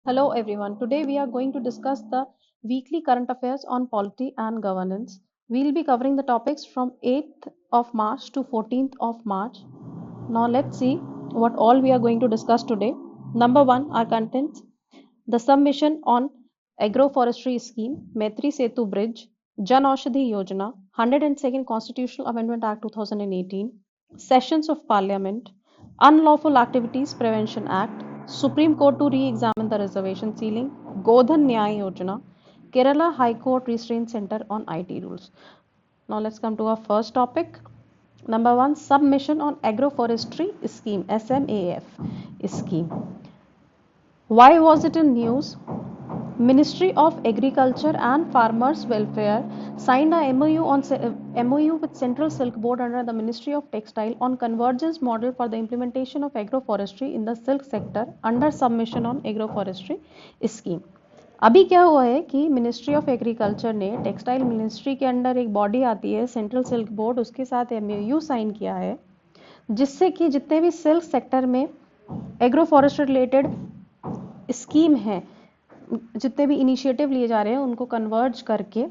Hello everyone. Today we are going to discuss the weekly current affairs on polity and governance. We'll be covering the topics from 8th of March to 14th of March. Now let's see what all we are going to discuss today. Number 1, our contents: the submission on agroforestry scheme, Maitri Setu Bridge, Jan Aushadhi Yojana, 102nd Constitutional Amendment Act 2018, sessions of Parliament, Unlawful Activities Prevention Act, Supreme Court to re-examine the reservation ceiling, Godhan Nyaya Yojana, Kerala High Court Restraint Center on IT rules. Now let's come to our first topic. Number 1, submission on agroforestry scheme, SMAF scheme. Why was it in news? Ministry of Agriculture and Farmers Welfare signed a MOU with Central Silk Board under the Ministry of Textile on convergence model for the implementation of agroforestry in the silk sector under submission on agroforestry scheme. अभी क्या हुआ है कि ministry of agriculture ने textile ministry के under एक body आती है सेंट्रल सिल्क बोर्ड, उसके साथ MOU साइन किया है जिससे कि जितने भी सिल्क सेक्टर में एग्रोफॉरेस्ट्री रिलेटेड स्कीम है, जितने भी इनिशिएटिव लिए जा रहे हैं उनको कन्वर्ज करके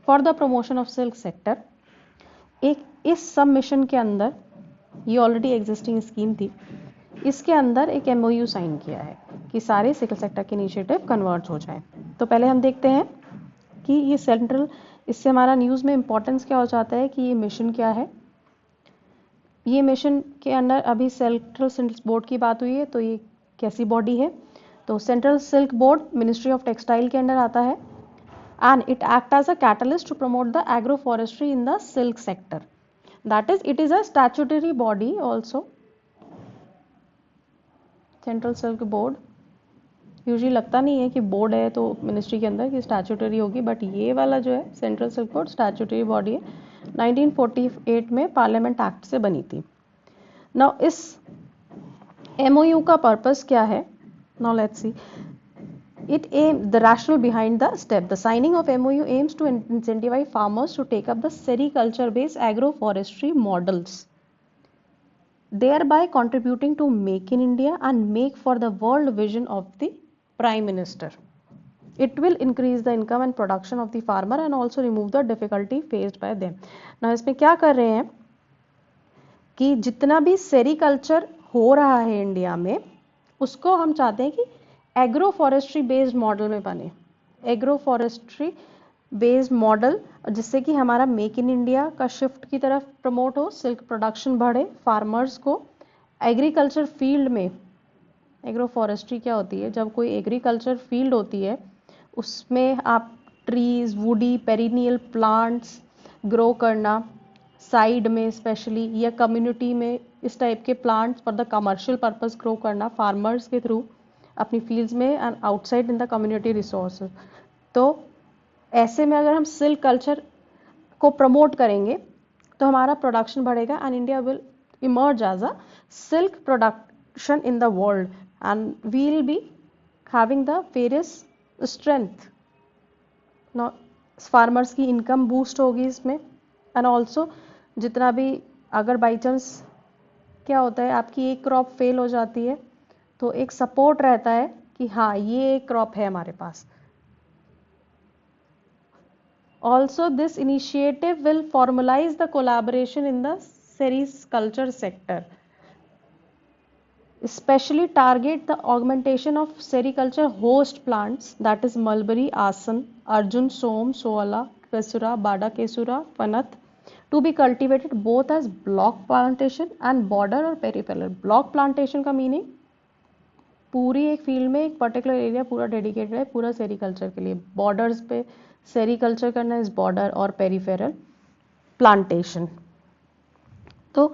for the promotion of silk sector एक इस सब मिशन के अंदर, ये ऑलरेडी एग्जिस्टिंग स्कीम थी, इसके अंदर एक MOU साइन किया है कि सारे सिल्क सेक्टर के इनिशिएटिव कन्वर्ज हो जाए। तो पहले हम देखते हैं कि ये सेंट्रल, इससे हमारा न्यूज़ में इंपॉर्टेंस क्या हो जाता है कि ये मिशन क्या है। ये मिशन के अंडर अभी सेंट्रल सिल्क बोर्ड की बात हुई है, तो ये कैसी बॉडी है? तो central silk board ministry of textile के अंडर आता है and it act as a catalyst to promote the agroforestry in the silk sector. That is, it is a statutory body also. Central Silk Board usually लगता नहीं है कि board है तो ministry के अंदर कि स्टैट्यूटरी होगी, बट ये वाला जो है central silk board statutory body है, 1948 में पार्लियामेंट एक्ट से बनी थी। नाउ इस MOU का पर्पस क्या है? Now let's C the rationale behind the step. The signing of MOU aims to incentivize farmers to take up the sericulture based agroforestry models, thereby contributing to Make in India and Make for the World vision of the Prime Minister. It will increase the income and production of the farmer and also remove the difficulty faced by them. Now इसमें क्या कर रहे हैं कि जितना भी sericulture हो रहा है इंडिया में, उसको हम चाहते हैं कि एग्रो फॉरेस्ट्री बेस्ड मॉडल में बने, एग्रो फॉरेस्ट्री बेस्ड मॉडल, जिससे कि हमारा मेक इन इंडिया का शिफ्ट की तरफ प्रमोट हो, सिल्क प्रोडक्शन बढ़े, फार्मर्स को एग्रीकल्चर फील्ड में, एग्रो फॉरेस्ट्री क्या होती है? जब कोई एग्रीकल्चर फील्ड होती है उसमें आप trees, woody, perennial plants grow करना, साइड में स्पेशली या कम्युनिटी में इस टाइप के plants for the commercial purpose grow करना फार्मर्स के थ्रू अपनी फील्ड्स में and outside in the community resources. तो ऐसे में अगर हम सिल्क कल्चर को प्रमोट करेंगे तो हमारा प्रोडक्शन बढ़ेगा and India will emerge as a silk production in the world and we will be having the various strength. Farmers की इनकम बूस्ट होगी इसमें एंड ऑल्सो जितना भी, अगर बाई चांस क्या होता है आपकी एक क्रॉप फेल हो जाती है तो एक सपोर्ट रहता है कि हाँ ये एक क्रॉप है हमारे पास। Also, this initiative will formalize the collaboration in the sericulture sector, especially target the augmentation of sericulture host plants, that is mulberry, asan, arjun, som, soala, kesura, bada kesura, panath, to be cultivated both as block plantation and border or peripheral. Block plantation का meaning पूरी एक field में एक particular area पूरा dedicated है पूरा sericulture के लिए, बॉर्डर्स पे सेरिकल्चर करना इस बॉर्डर और पेरिफेरल प्लांटेशन। तो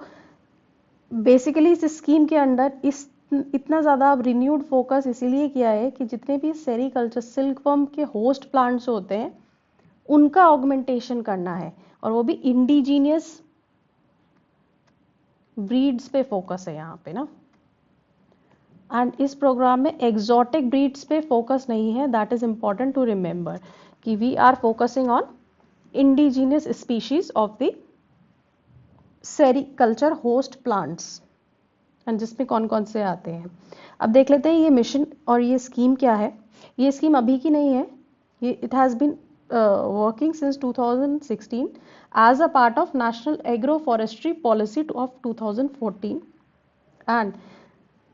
बेसिकली इस स्कीम के अंडर इतना ज़्यादा अब रिन्यूड फोकस इसीलिए किया है कि जितने भी सेरिकल्चर सिल्कवर्म के होस्ट प्लांट्स होते हैं उनका ऑगमेंटेशन करना है, और वो भी इंडिजीनियस ब्रीड्स पे फोकस है यहाँ पे ना। एंड इस प्रोग्राम में एग्जॉटिक ब्रीड्स पे फोकस नहीं है, that is important to remember कि we are focusing on indigenous species of the sericulture host plants, and जिसमें कौन कौन से आते हैं। अब देख लेते हैं ये मिशन और ये स्कीम क्या है। ये स्कीम अभी की नहीं है, ये it has been working since 2016 as a part of National Agroforestry Policy of 2014, and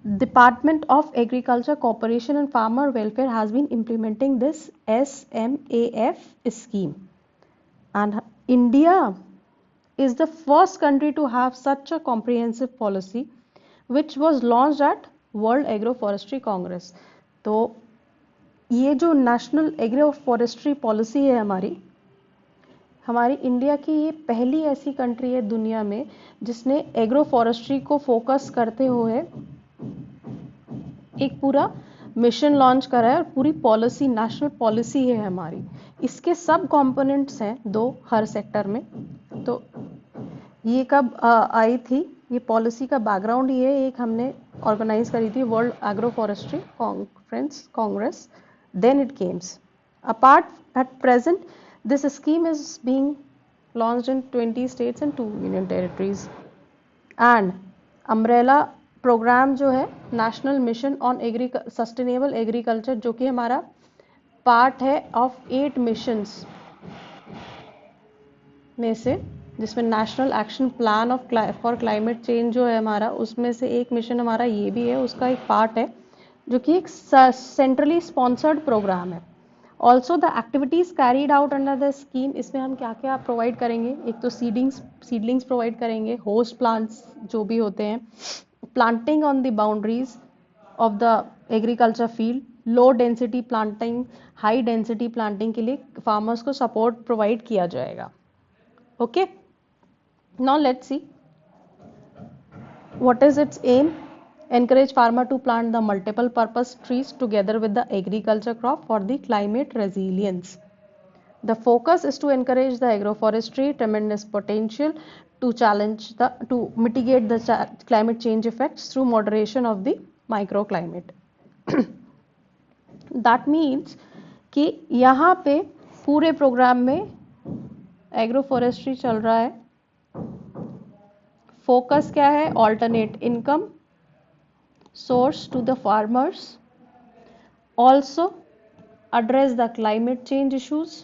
Department of Agriculture, Cooperation and Farmer Welfare has been implementing this SMAF scheme, and India is the first country to have such a comprehensive policy, which was launched at World Agroforestry Congress. तो ये जो national agro forestry policy है हमारी India की ये पहली ऐसी country है दुनिया में जिसने एग्रो फॉरेस्ट्री को फोकस करते हुए एक पूरा मिशन लॉन्च करा है और पूरी पॉलिसी नेशनल पॉलिसी है हमारी। इसके सब कंपोनेंट्स हैं 2 हर सेक्टर में। तो ये कब आई थी ये पॉलिसी का बैकग्राउंड, ये एक हमने ऑर्गेनाइज करी थी world agro forestry Congress, then it comes. Apart, at present, this scheme is being launched in 20 states and 2 union territories. And umbrella program जो है National Mission on Sustainable Agriculture, जो कि हमारा पार्ट है ऑफ 8 मिशंस में से, जिसमें national action plan for climate change जो है हमारा, उसमें से एक मिशन हमारा ये भी है, उसका एक पार्ट है जो कि एक सेंट्रली स्पॉन्सर्ड प्रोग्राम है। Also the activities carried out under the scheme, इसमें हम क्या क्या प्रोवाइड करेंगे, एक तो सीडलिंग्स प्रोवाइड करेंगे, होस्ट प्लांट्स जो भी होते हैं, planting on the boundaries of the agriculture field, low density planting, high density planting के लिए फार्मर्स को सपोर्ट प्रोवाइड किया जाएगा। Okay, now let's see what is its aim. Encourage farmer to plant the multiple purpose trees together with the agriculture crop for the climate resilience. The focus is to encourage the agroforestry tremendous potential to mitigate the climate change effects through moderation of the microclimate. That means कि यहाँ पे पूरे programme में agroforestry चल रहा है। Focus क्या है, alternate income source to the farmers, also address the climate change issues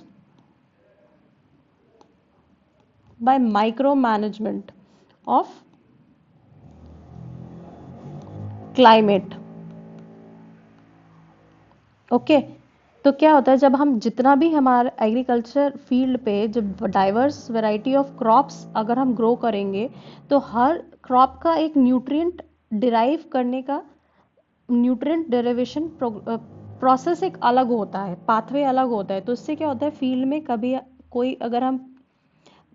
by micromanagement of climate. Okay, तो क्या होता है, जब हम जितना भी हमारे एग्रीकल्चर फील्ड पे जब डाइवर्स वैरायटी ऑफ क्रॉप्स अगर हम ग्रो करेंगे तो हर क्रॉप का एक न्यूट्रिएंट डिराइव करने का न्यूट्रिएंट डेरिवेशन प्रोसेस एक अलग होता है, पाथवे अलग होता है। तो इससे क्या होता है, फील्ड में कभी कोई अगर हम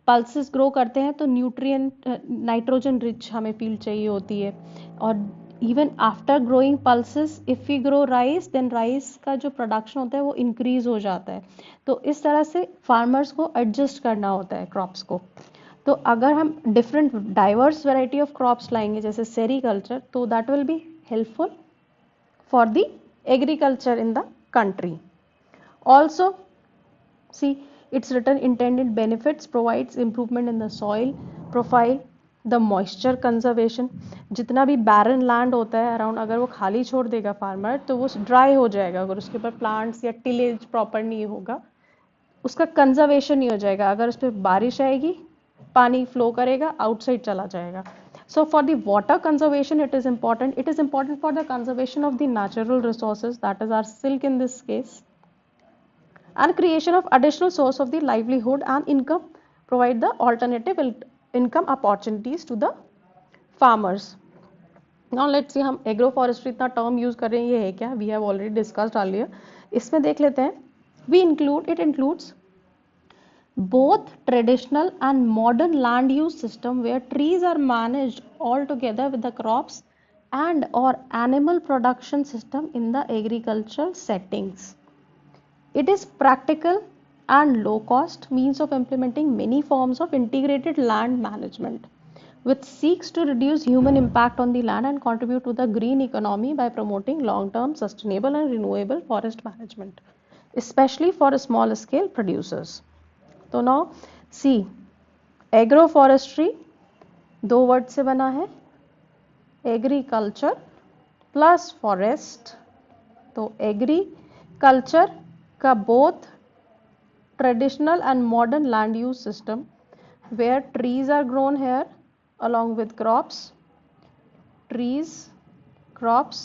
पल्सेस ग्रो करते हैं तो न्यूट्रिएंट नाइट्रोजन रिच हमें फील्ड चाहिए होती है, और even after growing pulses if we grow rice then rice का जो प्रोडक्शन होता है वो इंक्रीज हो जाता है। तो इस तरह से फार्मर्स को एडजस्ट करना होता है क्रॉप्स को। तो अगर हम different diverse variety of crops लाएंगे जैसे सेरीकल्चर, तो that will be helpful for the agriculture in the country. Also see its written intended benefits provides improvement in the soil profile, the moisture conservation. जितना भी barren land होता है around, अगर वो खाली छोड़ देगा फार्मर तो वो ड्राई हो जाएगा, अगर उसके ऊपर प्लांट्स या टिलेज प्रॉपर नहीं होगा, उसका कंजर्वेशन नहीं हो जाएगा। अगर उस पर बारिश आएगी पानी फ्लो करेगा, आउटसाइड चला जाएगा। So for the water conservation it is important. It is important for the conservation of the natural resources, that is our silk in this case, and creation of additional source of the livelihood and income, provide the alternative income opportunities to the farmers. Now let's see हम agroforestry इतना term use कर रहे हैं, ये है क्या, we have already discussed earlier. इसमें देख लेते हैं, it includes both traditional and modern land use system where trees are managed all together with the crops and or animal production system in the agricultural settings. It is practical and low cost means of implementing many forms of integrated land management which seeks to reduce human impact on the land and contribute to the green economy by promoting long-term sustainable and renewable forest management, especially for small scale producers. तो now see agro forestry 2 word से बना है, agriculture plus forest. तो agree culture का both traditional and modern land use system where trees are grown here along with crops, trees, crops,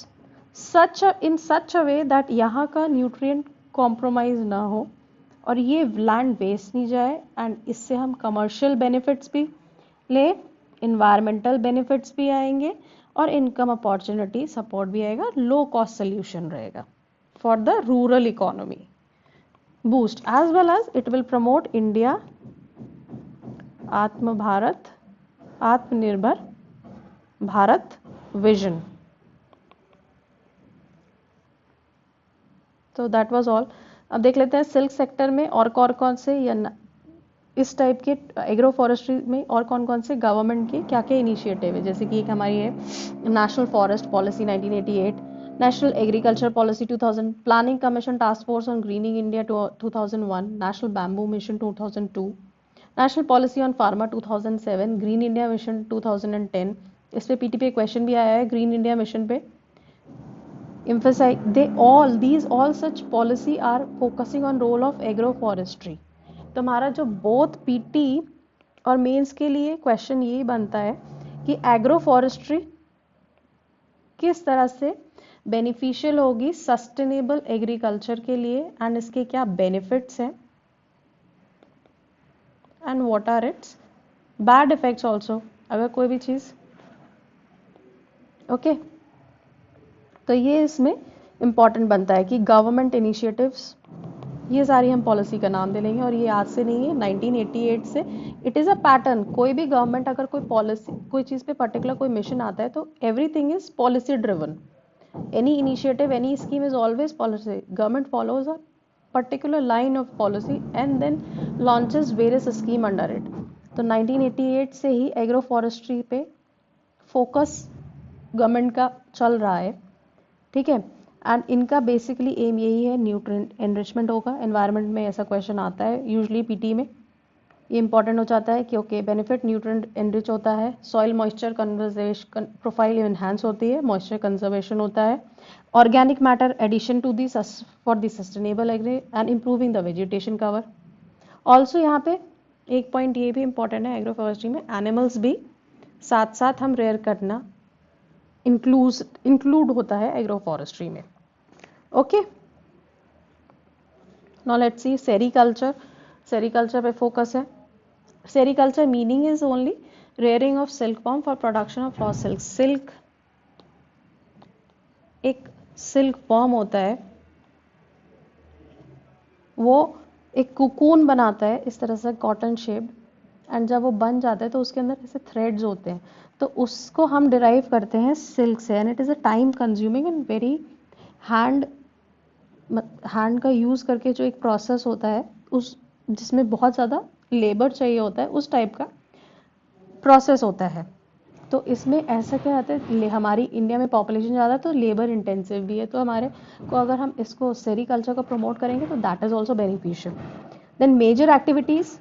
in such a way that यहाँ का nutrient compromise ना हो और ये लैंड वेस्ट नहीं जाए, एंड इससे हम कमर्शियल बेनिफिट्स भी ले, इन्वायरमेंटल बेनिफिट्स भी आएंगे और इनकम अपॉर्चुनिटी सपोर्ट भी आएगा, लो कॉस्ट सोल्यूशन रहेगा for the rural economy boost, as well as it will promote India Atma Bharat, Atmanirbhar Bharat vision. तो दैट वाज ऑल. अब देख लेते हैं सिल्क सेक्टर में और कौन से या इस टाइप के एग्रो फॉरेस्ट्री में और कौन से गवर्नमेंट के क्या क्या इनिशिएटिव है. जैसे कि एक हमारी है national forest policy 1988, national agriculture policy 2000, planning commission task force on grinning India 2001, national bamboo mission 2002, national policy on pharma 2007, green India mission 2010. इस पे पीटी पे क्वेश्चन भी आया है ग्रीन इंडिया मिशन पे. emphasize these all such policy are focusing on role of agroforestry. तो हमारा जो बोथ पीटी और मेंस के लिए क्वेश्चन यही बनता है कि एग्रोफॉरेस्ट्री किस तरह से बेनिफिशियल होगी सस्टेनेबल एग्रीकल्चर के लिए, एंड इसके क्या बेनिफिट्स हैं and what are its bad effects also, अगर कोई भी चीज़ ओके. तो ये इसमें इम्पॉर्टेंट बनता है कि गवर्नमेंट इनिशिएटिव्स, ये सारी हम पॉलिसी का नाम दे लेंगे और ये आज से नहीं है 1988 से. It is a pattern. कोई भी गवर्नमेंट अगर कोई पॉलिसी कोई चीज़ पे पर्टिकुलर कोई मिशन आता है तो everything is policy driven. Any initiative any scheme is always policy. Government follows a particular line of policy and then launches various scheme under it. तो 1988 से ही एग्रो फॉरेस्ट्री पे फोकस गवर्नमेंट का चल रहा है, ठीक है. एंड इनका बेसिकली एम यही है न्यूट्रिएंट एनरिचमेंट होगा. एनवायरनमेंट में ऐसा क्वेश्चन आता है यूजुअली पीटी में, ये इंपॉर्टेंट हो जाता है कि ओके बेनिफिट न्यूट्रिएंट एनरिच होता है, soil moisture conservation profile enhance होती है, मॉइस्चर कंजर्वेशन होता है, organic matter addition to the for the sustainable agri and improving the vegetation cover. Also यहाँ पे एक पॉइंट ये भी इंपॉर्टेंट है एग्रो फॉरेस्ट्री में, एनिमल्स भी साथ साथ हम रेयर करना इंक्लूड होता है एग्रो फॉरेस्ट्री में. Okay, now let's C sericulture. Sericulture पे फोकस है. Sericulture meaning is only rearing of silk worm for production of raw silk. Silk एक सिल्क वर्म होता है, वो एक कुकून बनाता है इस तरह से कॉटन शेप्ड, एंड जब वो बन जाता है तो उसके अंदर ऐसे थ्रेड्स होते हैं, तो उसको हम डिराइव करते हैं सिल्क से. And it is a time consuming and very hand का यूज़ करके जो एक प्रोसेस होता है उस जिसमें बहुत ज़्यादा लेबर चाहिए होता है, उस टाइप का प्रोसेस होता है. तो इसमें ऐसा क्या होता है, हमारी इंडिया में पॉपुलेशन ज़्यादा है तो लेबर इंटेंसिव भी है, तो हमारे को अगर हम इसको सेरीकल्चर को प्रमोट करेंगे तो that is also beneficial. Then major activities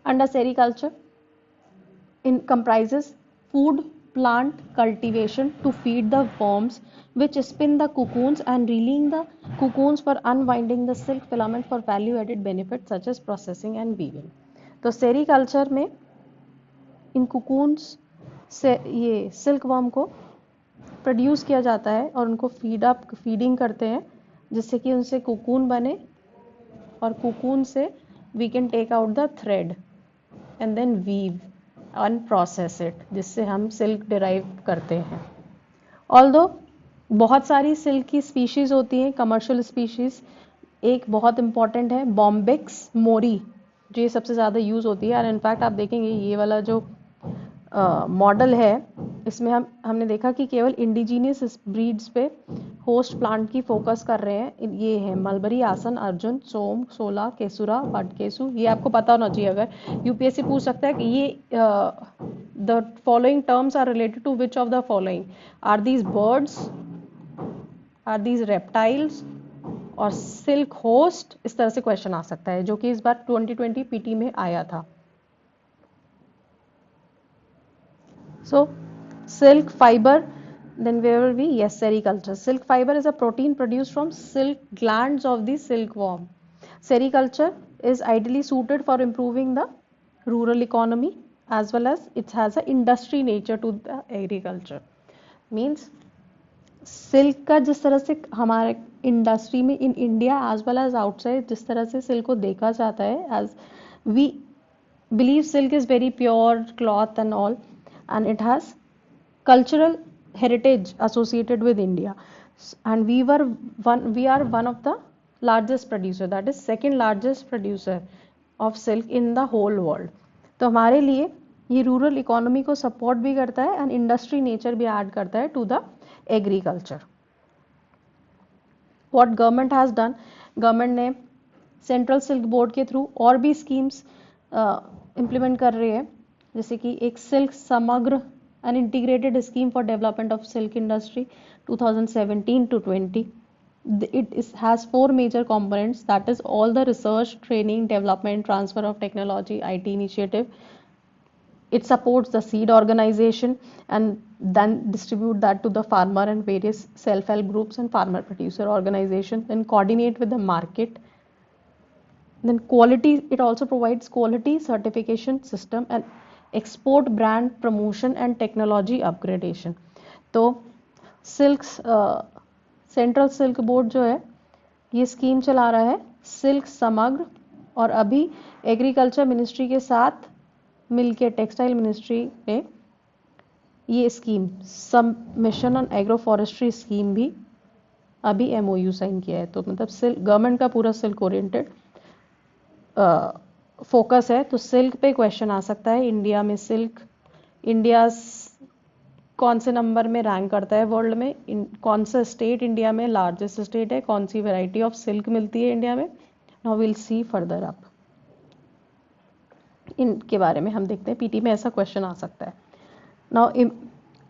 under sericulture comprises food plant cultivation to feed the worms which spin the cocoons and reeling the cocoons for unwinding the silk filament for value added benefits such as processing and weaving. तो sericulture में इन cocoons से ये silk worm को produce किया जाता है और उनको फीडिंग करते हैं जिससे कि उनसे कोकून बने, और कोकून से we can take out the thread and then weave and process it, जिससे हम सिल्क डिराइव करते हैं. ऑल्दो बहुत सारी सिल्क की स्पीशीज़ होती हैं, कमर्शियल स्पीशीज़. एक बहुत इंपॉर्टेंट है बॉम्बिक्स मोरी, जो ये सबसे ज़्यादा यूज़ होती है. और इनफैक्ट आप देखेंगे ये वाला जो मॉडल है इसमें हमने देखा कि केवल इंडिजीनियस ब्रीड्स पे होस्ट प्लांट की फोकस कर रहे हैं. ये है मलबरी, आसन, अर्जुन, सोम, सोला, केसुरा, बटकेसु. ये आपको पता होना चाहिए, अगर यूपीएससी पूछ सकता है कि ये the following terms are related to which of the following, are these birds, are these reptiles और सिल्क होस्ट. इस तरह से क्वेश्चन आ सकता है, जो कि इस बार 2020 पीटी में आया था. सो silk fibre Then where will be? Yes, sericulture. Silk fiber is a protein produced from silk glands of the silkworm. Sericulture is ideally suited for improving the rural economy as well as it has a industry nature to the agriculture. Means silk का जिस तरह से हमारे industry में in India as well as outside जिस तरह से silk को देखा जाता है as we believe silk is very pure cloth and all and it has cultural heritage associated with India, and we are one of the largest producer, that is second largest producer of silk in the whole world. तो हमारे लिए ये rural economy को support भी करता है and industry nature भी add करता है to the agriculture. What government has done, government ने सेंट्रल सिल्क बोर्ड के थ्रू और भी स्कीम्स इम्प्लीमेंट कर रही है, जैसे कि एक सिल्क समग्र an integrated scheme for development of silk industry 2017 to 20. Has four major components, that is all the research, training, development, transfer of technology, IT initiative. It supports the seed organization and then distribute that to the farmer and various self-help groups and farmer producer organization, then coordinate with the market. Then quality, it also provides quality certification system and export brand promotion and technology upgradation. तो silk central silk board जो है ये scheme चला रहा है silk समग्र, और अभी एग्रीकल्चर मिनिस्ट्री के साथ मिलके टेक्सटाइल मिनिस्ट्री ने ये scheme submission on agro forestry scheme भी अभी MOU साइन किया है. तो मतलब सिल्क गवर्नमेंट का पूरा सिल्क ओरिएंटेड फोकस है. तो सिल्क पे क्वेश्चन आ सकता है. इंडिया में सिल्क, इंडिया कौन से नंबर में रैंक करता है वर्ल्ड में, कौन सा स्टेट इंडिया में लार्जेस्ट स्टेट है, कौन सी वैरायटी ऑफ सिल्क मिलती है इंडिया में. Now will see further up, इनके बारे में हम देखते हैं. पीटी में ऐसा क्वेश्चन आ सकता है. Now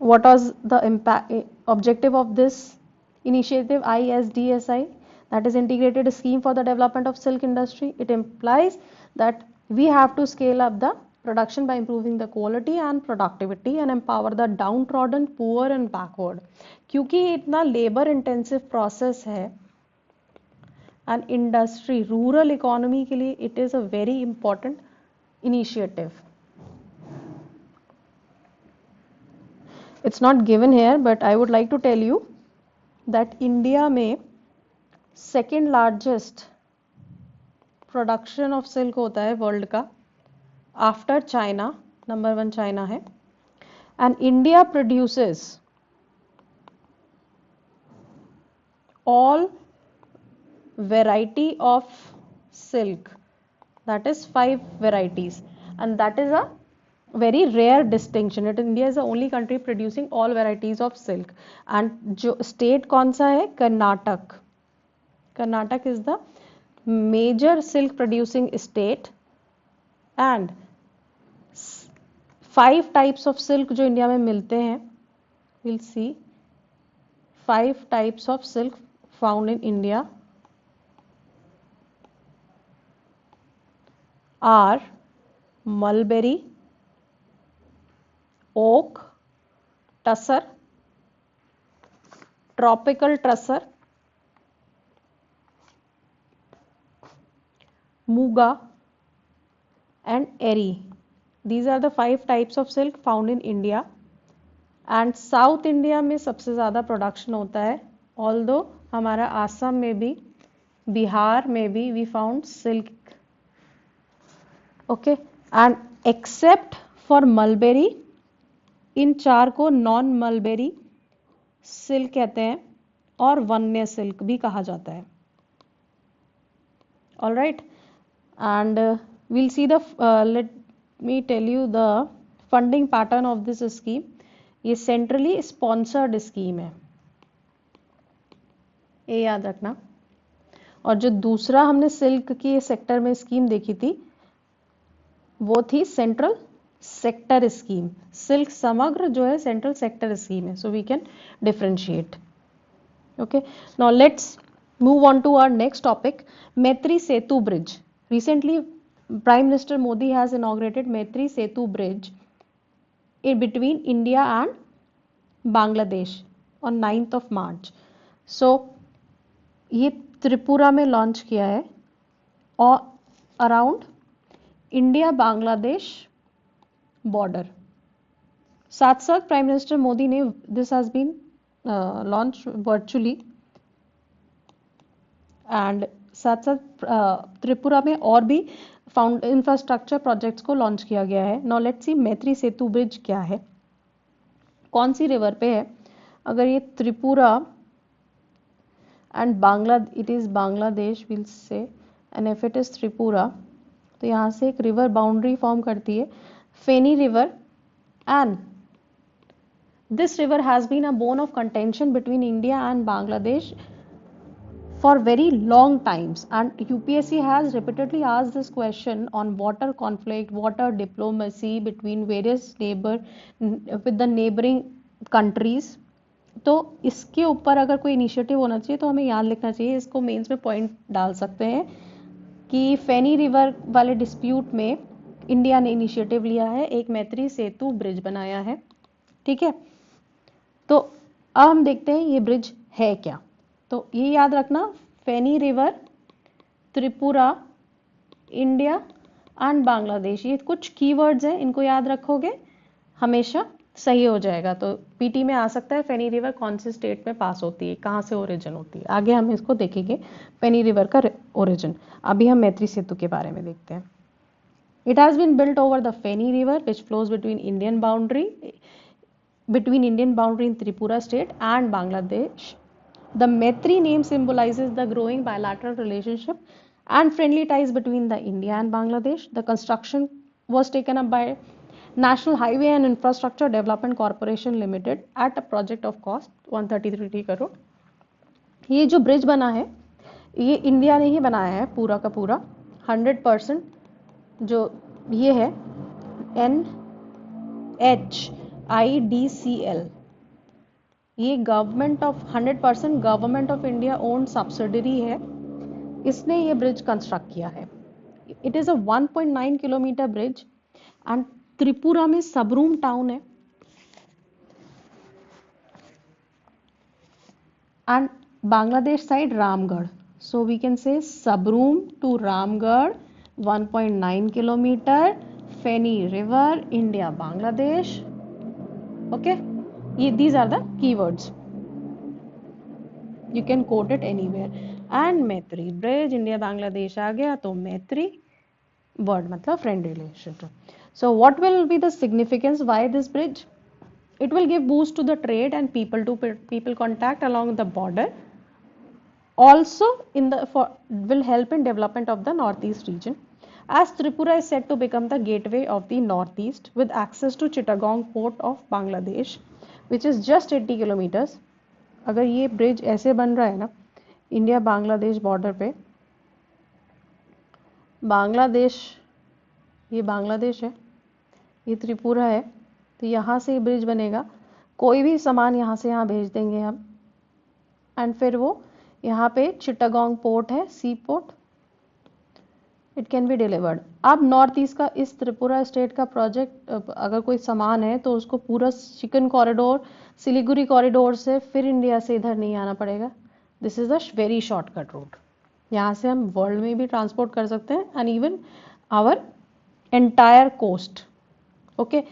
what was the impact objective of this initiative ISDSI, that is integrated scheme for the development of silk industry. It implies that we have to scale up the production by improving the quality and productivity and empower the downtrodden, poor and backward. क्योंकि ये इतना labour intensive process है and industry rural economy के लिए it is a very important initiative. It's not given here, but I would like to tell you that India में second largest production of silk होता है world का after China. Number 1 China है. And India produces all variety of silk, that is 5 varieties, and that is a very rare distinction. India is the only country producing all varieties of silk. And जो state कौन सा है? Karnataka. Karnataka is the major silk producing state. and 5 types of silk जो India में मिलते हैं, we'll see 5 types of silk found in India are mulberry, oak, tussar, tropical tussar, muga and eri. These are the 5 types of silk found in India. and South India में सबसे ज़्यादा production होता है. although हमारा आसाम में भी, बिहार में भी we found silk. okay, and except for mulberry, इन 4 को नॉन मलबेरी सिल्क कहते हैं और वन्य सिल्क भी कहा जाता है. All right, and we'll see the let me tell you the funding pattern of this scheme. ये सेंट्रली स्पॉन्सर्ड स्कीम है, ये याद रखना. और जो दूसरा हमने सिल्क के सेक्टर में स्कीम देखी थी वो थी सेंट्रल सेक्टर स्कीम. सिल्क समग्र जो है सेंट्रल सेक्टर स्कीम है. So we can differentiate. Okay, now let's move on to our next topic, Maitri Setu bridge. Recently Prime Minister Modi has inaugurated Maitri Setu Bridge in between India and Bangladesh. On 9th of March. सो ये त्रिपुरा में launch किया है और around India Bangladesh border. साथ साथ prime minister Modi ने this has been launch virtually and साथ साथ त्रिपुरा में और भी फाउंड इंफ्रास्ट्रक्चर प्रोजेक्ट्स को लॉन्च किया गया है। नाउ लेट्स सी मैत्री सेतु ब्रिज क्या है, कौन सी रिवर पे है। अगर ये Tripura and it is Bangladesh will say, and if it is Tripura, तो यहाँ से एक रिवर बाउंड्री फॉर्म करती है, Feni river, and this river has been a bone of contention between India and Bangladesh for very long times, and UPSC has repeatedly asked this question on water conflict, water diplomacy between various with the neighboring countries। तो इसके ऊपर अगर कोई initiative होना चाहिए तो हमें याद लिखना चाहिए, इसको मेंस में पॉइंट डाल सकते हैं कि फेनी रिवर वाले डिस्प्यूट में इंडिया ने इनिशिएटिव लिया है, एक मैत्री सेतु ब्रिज बनाया है। ठीक है, तो अब हम देखते हैं ये ब्रिज है क्या। तो ये याद रखना, Feni river, Tripura, India and Bangladesh, ये कुछ कीवर्ड्स हैं, इनको याद रखोगे हमेशा सही हो जाएगा। तो पीटी में आ सकता है फेनी रिवर कौन से स्टेट में पास होती है, कहाँ से ओरिजिन होती है, आगे हम इसको देखेंगे फेनी रिवर का ओरिजिन। अभी हम मैत्री सेतु के बारे में देखते हैं। It has been built over the Feni river which flows between Indian boundary in Tripura state and Bangladesh. The Maitri name symbolizes the growing bilateral relationship and friendly ties between the India and Bangladesh. The construction was taken up by National Highway and Infrastructure Development Corporation Limited at a project of cost 133 crore। ये जो bridge बना है ये India ने ही बनाया है पूरा का पूरा 100%। जो ये है NHIDCL, ये government of 100% government of India owned subsidiary है, इसने ये ब्रिज कंस्ट्रक्ट किया है। It is a 1.9 kilometre bridge and Tripura में सबरूम टाउन है and Bangladesh side Ramgarh. So we can say Sabroom to Ramgarh 1.9 kilometre, Feni river, India Bangladesh. Okay, ये these are the keywords, you can quote it anywhere। and मैत्री bridge, India Bangladesh आ गया तो मैत्री word मतलब friend relationship. so what will be the significance why this bridge? it will give boost to the trade and people to people contact along the border, also will help in development of the northeast region, as Tripura is said to become the gateway of the northeast with access to Chittagong port of Bangladesh which is just 80 kilometers। अगर ये bridge ऐसे बन रहा है ना India Bangladesh border पे, बांग्लादेश, ये बांग्लादेश है, ये त्रिपुरा है, तो यहाँ से ब्रिज बनेगा, कोई भी सामान यहाँ से यहाँ भेज देंगे हम एंड फिर वो यहाँ पे चिट्टागोंग पोर्ट है, sea port, it can be delivered. अब नॉर्थ ईस्ट का इस त्रिपुरा स्टेट का प्रोजेक्ट अगर कोई सामान है तो उसको पूरा चिकन कॉरिडोर, सिलीगुड़ी कॉरिडोर से फिर इंडिया से इधर नहीं आना पड़ेगा। This is the very shortcut route, यहाँ से हम वर्ल्ड में भी ट्रांसपोर्ट कर सकते हैं and even our entire coast. Okay,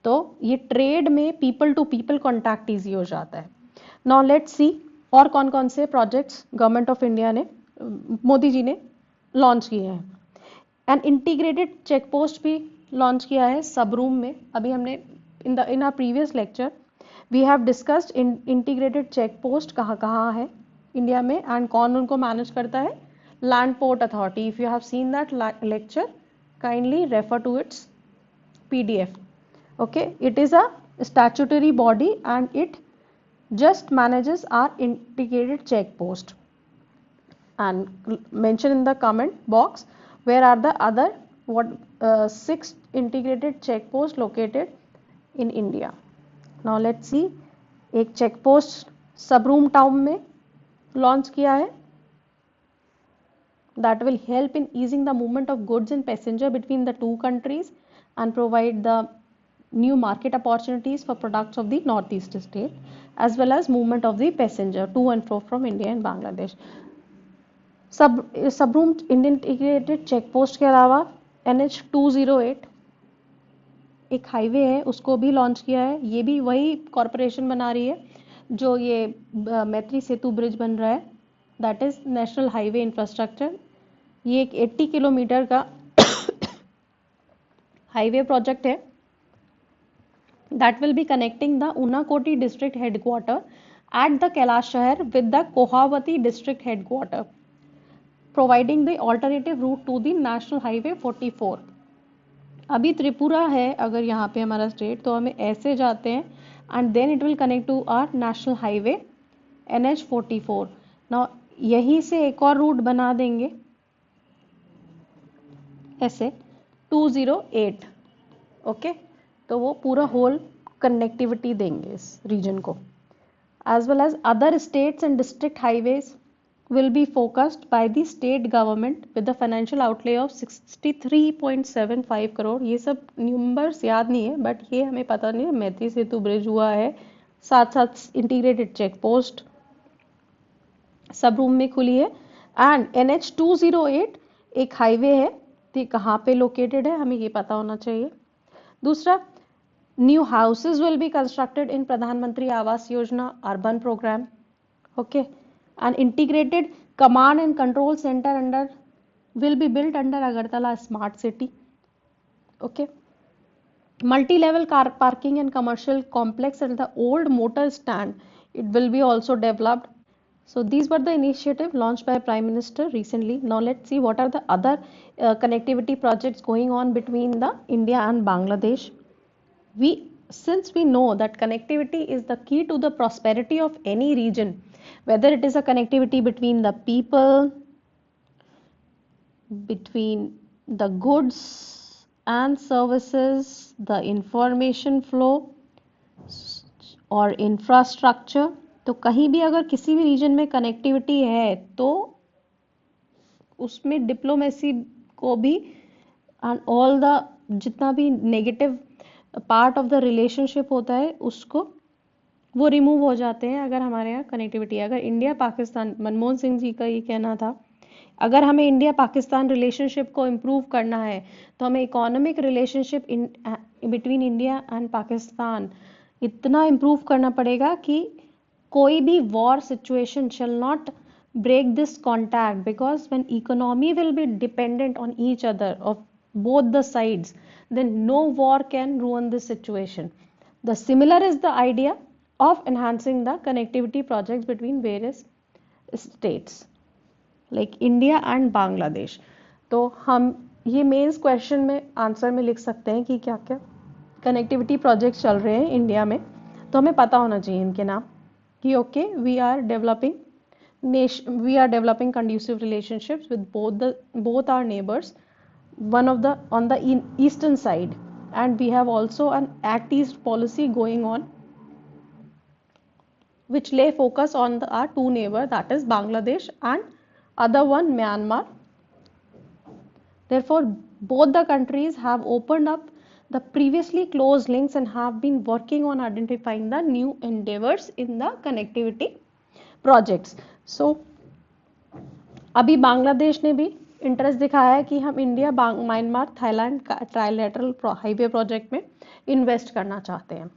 तो ये ट्रेड में people to people contact easy हो जाता है। नाउ लेट्स सी और कौन कौन से प्रोजेक्ट्स गवर्नमेंट ऑफ इंडिया ने, मोदी जी ने लॉन्च किए हैं। एंड इंटीग्रेटेड चेक पोस्ट भी लॉन्च किया है सबरूम में। अभी हमने in our previous lecture we have discussed integrated check post कहाँ कहाँ है इंडिया में एंड कौन उनको मैनेज करता है, land port authority. If you have seen that lecture kindly refer to its PDF। okay, it is a statutory body and it just manages our integrated check post, and mention in the comment box where are the other 6 integrated check posts located in India। now let's see, एक check post Sabroom town में launch किया है that will help in easing the movement of goods and passenger between the two countries and provide the new market opportunities for products of the northeast state, as well as movement of the passenger to and fro from India and Bangladesh. Sabroom integrated check post के अलावा NH 208 एक highway है, उसको भी launch किया है। ये भी वही कॉरपोरेशन बना रही है जो ये मैत्री सेतु ब्रिज बन रहा है, that is national highway infrastructure. ये एक 80 किलोमीटर का हाईवे प्रोजेक्ट है that will be connecting the Unakoti district headquarter at the Kailash Shahar with the Kohavati district headquarter, providing the alternative route to the National Highway 44. अभी त्रिपुरा है अगर यहाँ पे हमारा स्टेट, तो हमें ऐसे जाते हैं and then it will connect to our National Highway NH 44. Now यहीं से एक और रूट बना देंगे ऐसे 208, ओके तो वो पूरा होल कनेक्टिविटी देंगे इस रीजन को। As well as other states and district highways will be focused by the state government with the financial outlay of 63.75 crore. ये सब नंबर्स याद नहीं है बट ये हमें पता नहीं है। मैत्री सेतु ब्रिज हुआ है, साथ साथ इंटीग्रेटेड चेक पोस्ट सब रूम में खुली है, एंड NH 208 एक हाईवे है, तो कहाँ पे लोकेटेड है हमें ये पता होना चाहिए। दूसरा, new houses will be constructed in Pradhanmantri Awas Yojana urban program, okay, and integrated command and control centre under will be built under Agartala Smart City, okay. Multi-level car parking and commercial complex at the old motor stand, it will be also developed. So these were the initiative launched by Prime Minister recently. Now let's see what are the other connectivity projects going on between the India and Bangladesh. Since we know that connectivity is the key to the prosperity of any region, whether it is a connectivity between the people, between the goods and services, the information flow और infrastructure, तो कहीं भी अगर किसी भी reason में connectivity है तो उसमें डिप्लोमेसी को भी एंड ऑल द जितना भी negative part of the relationship होता है उसको वो रिमूव हो जाते हैं अगर हमारे यहाँ कनेक्टिविटी है। अगर इंडिया पाकिस्तान, मनमोहन सिंह जी का ये कहना था, अगर हमें इंडिया पाकिस्तान रिलेशनशिप को इम्प्रूव करना है तो हमें economic relationship between India and Pakistan इतना इम्प्रूव करना पड़ेगा कि कोई भी war situation shall not break this contact, because when economy will be dependent on each other of both the sides, then no war can ruin this situation. The similar is the idea of enhancing the connectivity projects between various states like India and Bangladesh. तो हम ये mains question में answer में लिख सकते हैं कि क्या क्या कनेक्टिविटी प्रोजेक्ट्स चल रहे हैं इंडिया में, तो हमें पता होना चाहिए इनके नाम कि okay we are developing conducive relationships with both our neighbors, one of the on the eastern side, and we have also an Act East policy going on which lay focus on our two neighbors, that is Bangladesh and other one Myanmar. Therefore both the countries have opened up the previously closed links and have been working on identifying the new endeavors in the connectivity projects. So अभी बांग्लादेश ने भी interest दिखाया है कि हम India Myanmar Thailand का trilateral highway project में invest करना चाहते हैं।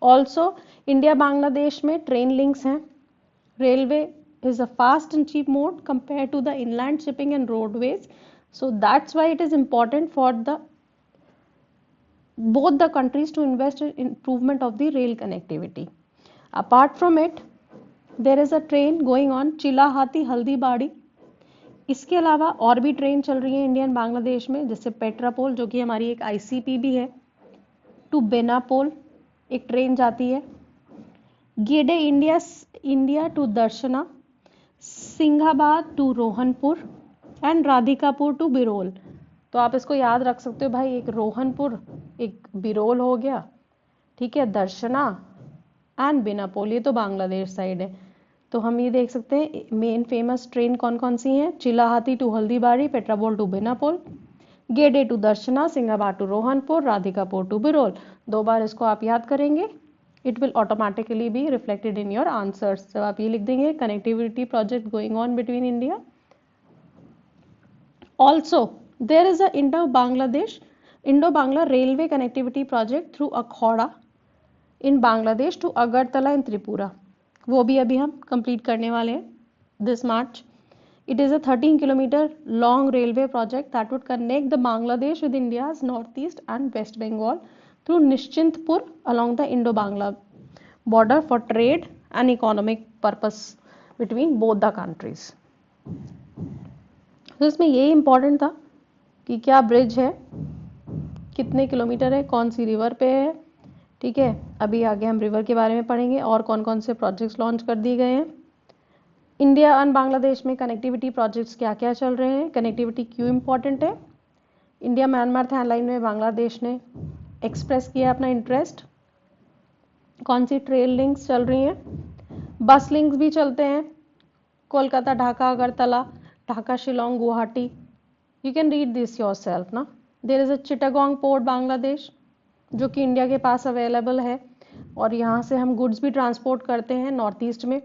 ऑल्सो इंडिया बांग्लादेश में ट्रेन लिंक्स हैं। Railway is a fast and cheap mode compare to the inland shipping and roadways, so that's why it is important for the both the countries to invest in improvement of the rail connectivity. Apart from it, there is a train going on Chilahati Haldibari. इसके अलावा और भी train चल रही है Indian Bangladesh में, जैसे पेट्रापोल जो कि हमारी एक ICP भी है, टू बेनापोल एक ट्रेन जाती है, Gede India to Darshana, Singhabad to Rohanpur and Radhikapur to Birol. तो आप इसको याद रख सकते हो भाई, एक रोहनपुर एक बिरोल हो गया, ठीक है, दर्शना एंड बेनापोल, ये तो बांग्लादेश साइड है। तो हम ये देख सकते हैं मेन फेमस ट्रेन कौन कौन सी हैं, Chilahati to Haldibari, Petrapole to Benapole, Gede to Darshana, Singhabad to Rohanpur, Radhikapur to Birol. 2 बार इसको आप याद करेंगे, it will automatically be reflected in your answers. जब आप ये लिख देंगे connectivity project going on between India. Also there is a Indo Bangla railway connectivity project through Akhaura in Bangladesh to Agartala in Tripura, वो भी अभी हम कंप्लीट करने वाले हैं this March. It is a 13 kilometer long railway project that would connect the Bangladesh with India's northeast and West Bengal through Nishchintpur along the Indo-Bangla border for trade and economic purpose between both the countries. तो इसमें ये important था कि क्या bridge है, कितने kilometre है, कौन सी रिवर पे है, ठीक है। अभी आगे हम रिवर के बारे में पढ़ेंगे और कौन कौन से प्रोजेक्ट्स लॉन्च कर दिए गए हैं। इंडिया एंड बांग्लादेश में कनेक्टिविटी प्रोजेक्ट्स क्या क्या चल रहे हैं, कनेक्टिविटी क्यों इम्पोर्टेंट है। इंडिया म्यांमार थैन लाइन में बांग्लादेश ने एक्सप्रेस किया अपना इंटरेस्ट। कौन सी ट्रेन लिंक्स चल रही हैं, बस लिंक्स भी चलते हैं, Kolkata Dhaka Agartala, Dhaka Shillong Guwahati, you can read this yourself ना। There is a Chittagong port Bangladesh जो कि इंडिया के पास अवेलेबल है और यहाँ से हम गुड्स भी ट्रांसपोर्ट करते हैं नॉर्थ ईस्ट में।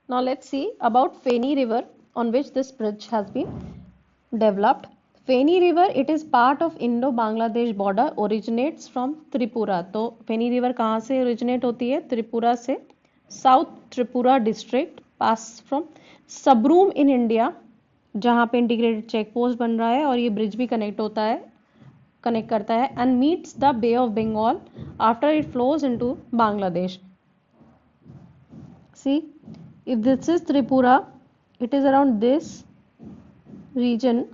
Now let's see about Feni River on which this bridge has been developed. Feni River, it is part of Indo-Bangladesh border, originates from Tripura. तो Feni River कहाँ से originate होती है, त्रिपुरा से। South Tripura district, pass from Sabroom in India, जहाँ पे integrated check post बन रहा है और ये ब्रिज भी कनेक्ट करता है and meets the Bay of Bengal after it flows into Bangladesh. See, if this is Tripura, it is around this region.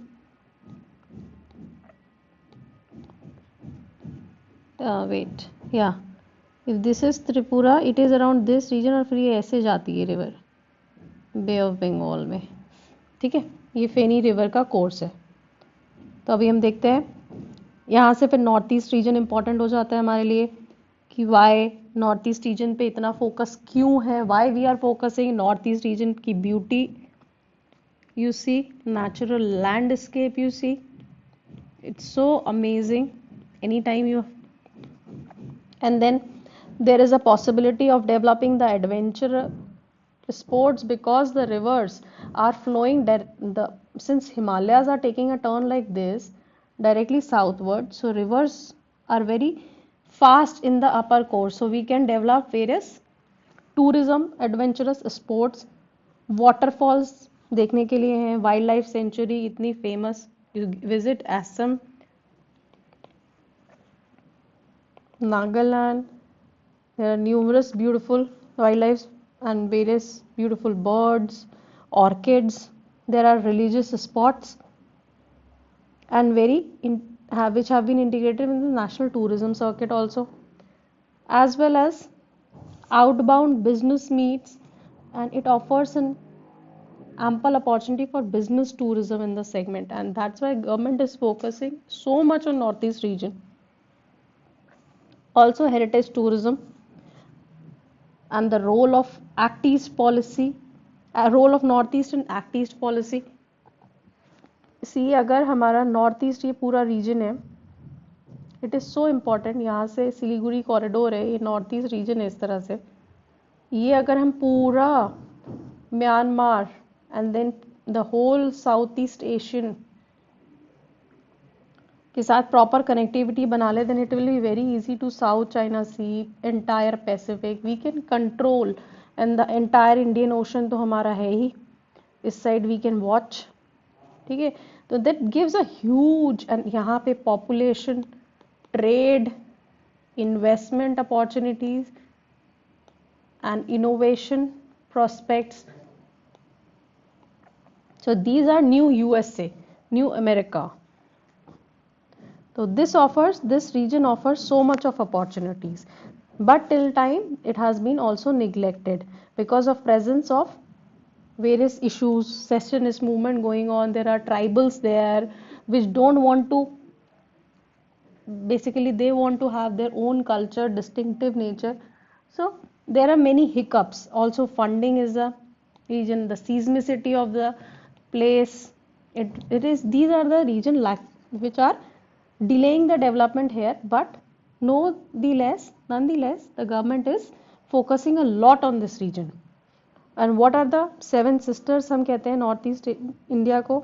Wait, yeah. If this is Tripura, it is around this region और फिर ये ऐसे जाती है river bay of Bengal में, ठीक है। ये फेनी रिवर का कोर्स है। तो अभी हम देखते हैं यहाँ से फिर नॉर्थ ईस्ट रीजन इंपॉर्टेंट हो जाता है हमारे लिए कि वाई नॉर्थ ईस्ट रीजन पे इतना फोकस क्यों है, why we are focusing north east region की beauty, you see natural landscape, you see it's so amazing any time you. And then there is a possibility of developing the adventure sports because the rivers are flowing since Himalayas are taking a turn like this directly southward, so rivers are very fast in the upper course, so we can develop various tourism adventurous sports, waterfalls देखने के लिए हैं, wild life sanctuary इतनी famous, you visit Assam, Nagaland, there are numerous beautiful wildlife and various beautiful birds, orchids, there are religious spots and which have been integrated in the national tourism circuit also, as well as outbound business meets, and it offers an ample opportunity for business tourism in the segment, and that's why government is focusing so much on northeast region. Also heritage tourism and the role of Act East policy, role of Northeast and Act East policy. सी अगर हमारा north east ये पूरा reason है, it is so important, यहाँ से Siliguri corridor है, ये north east reason है इस तरह से, ये अगर हम पूरा Myanmar and then the whole South East Asian के साथ प्रॉपर कनेक्टिविटी बना ले, then it will be very easy to South China Sea, entire Pacific, we can control and the entire Indian Ocean तो हमारा है ही, इस साइड वी कैन वॉच, ठीक है। तो that gives a huge, and यहाँ पे population, trade, investment opportunities and innovation prospects. So these are new USA, new America. So this region offers so much of opportunities, but till time it has been also neglected because of presence of various issues, secessionist movement going on. There are tribals there which don't want to, basically they want to have their own culture, distinctive nature. So there are many hiccups. Also funding is a region, the seismicity of the place, These are the region which are delaying the development here, but nonetheless, the government is focusing a lot on this region. And what are the 7 sisters हम कहते हैं north east India को?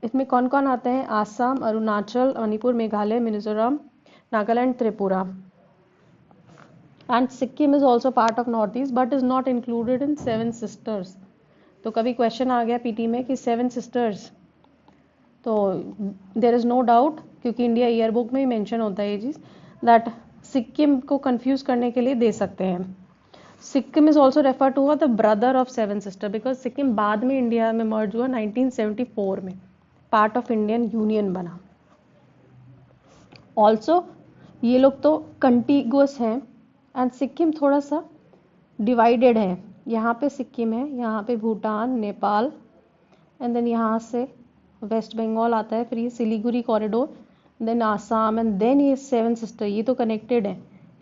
इसमें कौन कौन आते हैं? Assam, Arunachal, Manipur, Meghalaya, Mizoram, Nagaland, Tripura. And Sikkim is also part of Northeast but is not included in 7 sisters. तो कभी क्वेश्चन आ गया पीटी में कि 7 sisters, तो देयर इज नो डाउट, क्योंकि इंडिया ईयर बुक में ही मेंशन होता है ये चीज़, दैट सिक्किम को कंफ्यूज करने के लिए दे सकते हैं. Sikkim is also refer to the brother of 7 sister, because Sikkim बाद में इंडिया में मर्ज हुआ 1974 में, पार्ट ऑफ इंडियन यूनियन बना. ऑल्सो ये लोग तो कंटिगुअस हैं एंड सिक्किम थोड़ा सा डिवाइडेड है. यहाँ पे सिक्किम है, यहाँ पे भूटान, नेपाल, एंड देन यहाँ से वेस्ट बंगाल आता है, फिर ये Siliguri corridor, then Assam, and then ये 7 सिस्टर. ये तो कनेक्टेड है,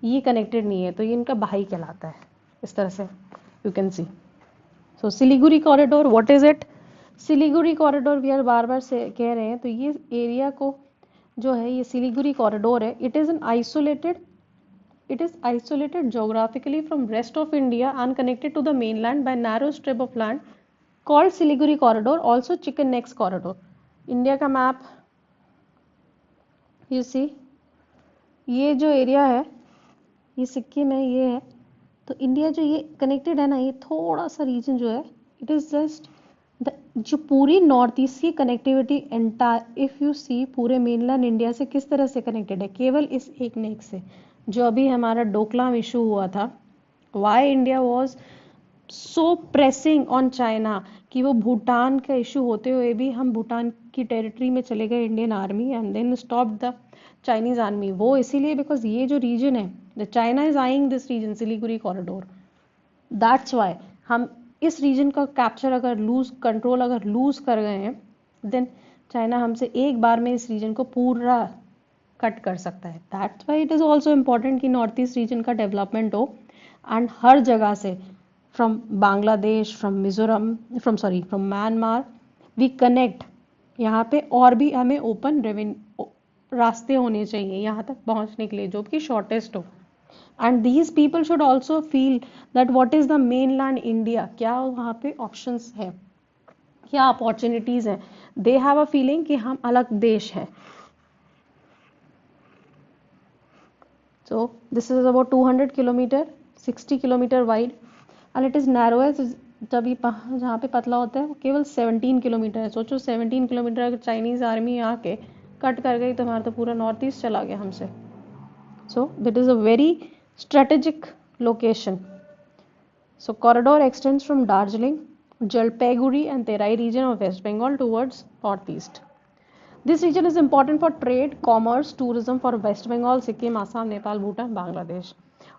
ये कनेक्टेड नहीं है, तो ये इनका भाई कहलाता है. इस तरह से you can see. So Siliguri corridor, what is it? Siliguri corridor we are बार बार से कह रहे हैं, तो ये एरिया को जो है ये सिलीगुड़ी कॉरिडोर है. It is isolated geographically from rest of India and connected to the mainland by narrow strip of land called Siliguri corridor, also Chicken Necks corridor. India का मैप यू सी, ये जो area है ये सिक्किम है, ये है, तो इंडिया जो ये कनेक्टेड है ना, ये थोड़ा सा रीजन जो है इट इज जस्ट जो पूरी नॉर्थ ईस्ट की connectivity entire, if you see पूरे मेनलैंड इंडिया से किस तरह से कनेक्टेड है, केवल इस एक नेक से. जो अभी हमारा डोकलाम इशू हुआ था, why India was so pressing on China, कि वो भूटान का इशू होते हुए भी हम भूटान की टेरिटरी में चले गए Indian army and then stop the Chinese army. वो इसीलिए बिकॉज ये जो रीजन है, the China is eyeing this region Siliguri corridor, that's why हम इस रीजन का कैप्चर अगर कंट्रोल अगर लूज कर गए हैं, देन चाइना हमसे एक बार में इस रीजन को पूरा कट कर सकता है. That's why it is also important कि नॉर्थ ईस्ट रीजन का डेवलपमेंट हो, एंड हर जगह से from Bangladesh, from Mizoram, from Myanmar we connect. यहाँ पे और भी हमें ओपन रास्ते होने चाहिए यहाँ तक पहुँचने के लिए, जो कि शॉर्टेस्ट हो. And these people should also feel that what is the main land India, क्या वहाँ पे ऑप्शंस है, क्या अपॉर्चुनिटीज हैं. दे हैव अ फीलिंग कि हम अलग देश है. So this is about 200 kilometer, 60 kilometer wide, and it is narrow है. जब ये जहाँ पे पतला होता है वो केवल 17 किलोमीटर है. सोचो 17 किलोमीटर अगर चाइनीज आर्मी आके कट कर गई तो हमारा तो पूरा नॉर्थ ईस्ट चला गया हमसे. So that is a very strategic location. So corridor extends from Darjeeling, Jalpaiguri and Terai region of West Bengal towards northeast. This region is important for trade, commerce, tourism for West Bengal, Sikkim, Assam, Nepal, Bhutan, Bangladesh.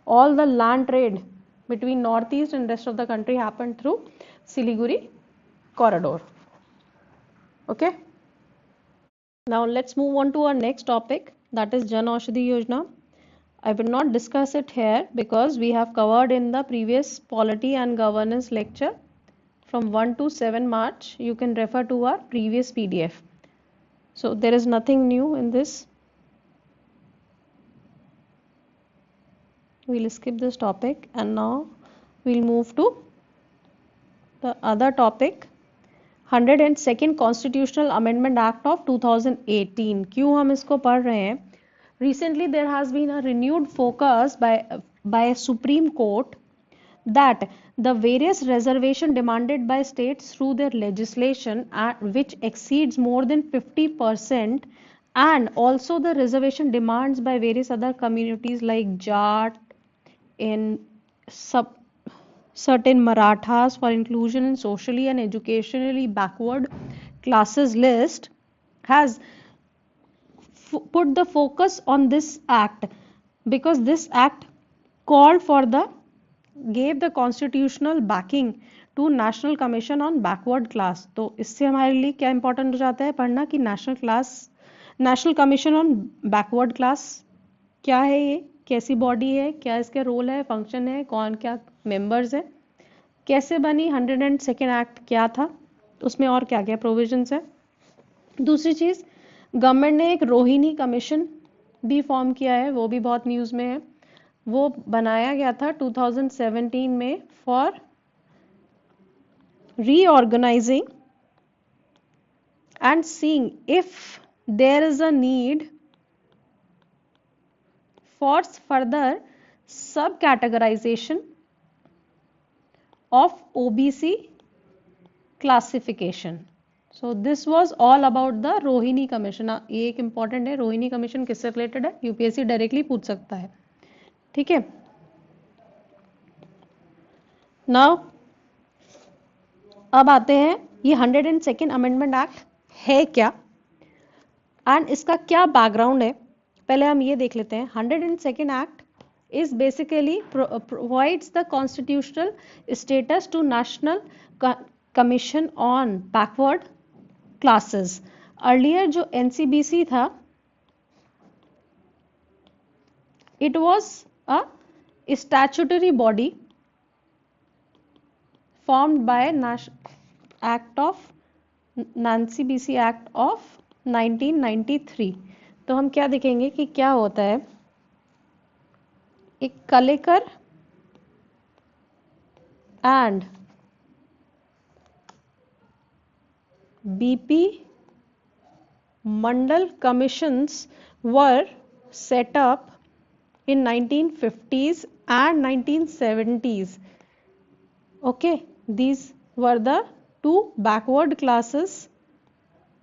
All the land trade between northeast and rest of the country happened through Siliguri corridor. Okay. Now let's move on to our next topic, that is Jan Aushadhi Yojana. I will not discuss it here because we have covered in the previous polity and governance lecture from 1 to 7 March. You can refer to our previous PDF. So there is nothing new in this. We'll skip this topic and now we'll move to the other topic, 102nd Constitutional Amendment Act of 2018. क्यों हम इसको पढ़ रहे हैं? Recently there has been a renewed focus by Supreme Court that the various reservation demanded by states through their legislation which exceeds more than 50%, and also the reservation demands by various other communities like Jat in certain Marathas for inclusion in socially and educationally backward classes list, has put the focus on this act because this act gave the constitutional backing to National Commission on Backward Class. तो इससे हमारे लिए क्या important हो जाता है पढ़ना कि national commission on backward class क्या है, ये कैसी बॉडी है, क्या इसका रोल है, फंक्शन है, कौन क्या मेंबर्स है, कैसे बनी, 102nd एक्ट क्या था, उसमें और क्या क्या प्रोविजंस है. दूसरी चीज, गवर्नमेंट ने एक रोहिणी कमीशन भी फॉर्म किया है, वो भी बहुत न्यूज में है। वो बनाया गया था 2017 में for reorganising and seeing if there is a need for further subcategorization of OBC classification. So this was all about the Rohini commission. ये एक इंपॉर्टेंट है, रोहिणी कमीशन किससे रिलेटेड है, यूपीएससी डायरेक्टली पूछ सकता है, ठीक है। नाउ अब आते हैं ये 102nd अमेंडमेंट एक्ट है क्या एंड इसका क्या बैकग्राउंड है, पहले हम ये देख लेते हैं। 102nd act is basically provides the constitutional status to National Commission on Backward Classes. Earlier जो NCBC था, it was a statutory body formed by NCBC Act of 1993। तो हम क्या देखेंगे कि क्या होता है, एक collector and BP Mandal commissions were set up in 1950s and 1970s. Okay, these were the two backward classes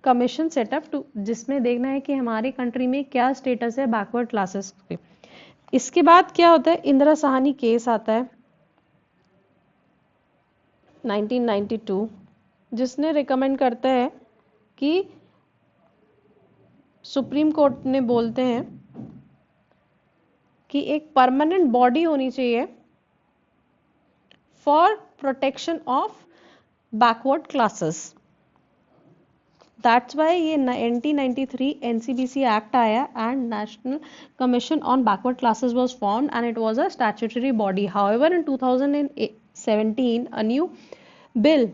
commission set up to, जिसमें देखना है कि हमारी कंट्री में क्या स्टेटस है बैकवर्ड क्लासेस के। इसके बाद क्या होता है, इंदिरा साहनी केस आता है 1992, जिसने रिकमेंड करता है कि सुप्रीम कोर्ट ने बोलते हैं कि एक परमानेंट बॉडी होनी चाहिए for protection of backward classes. That's why ये 1993 एनसीबीसी एक्ट आया and national commission on backward classes was formed and it was a statutory body. However in 2017 a new bill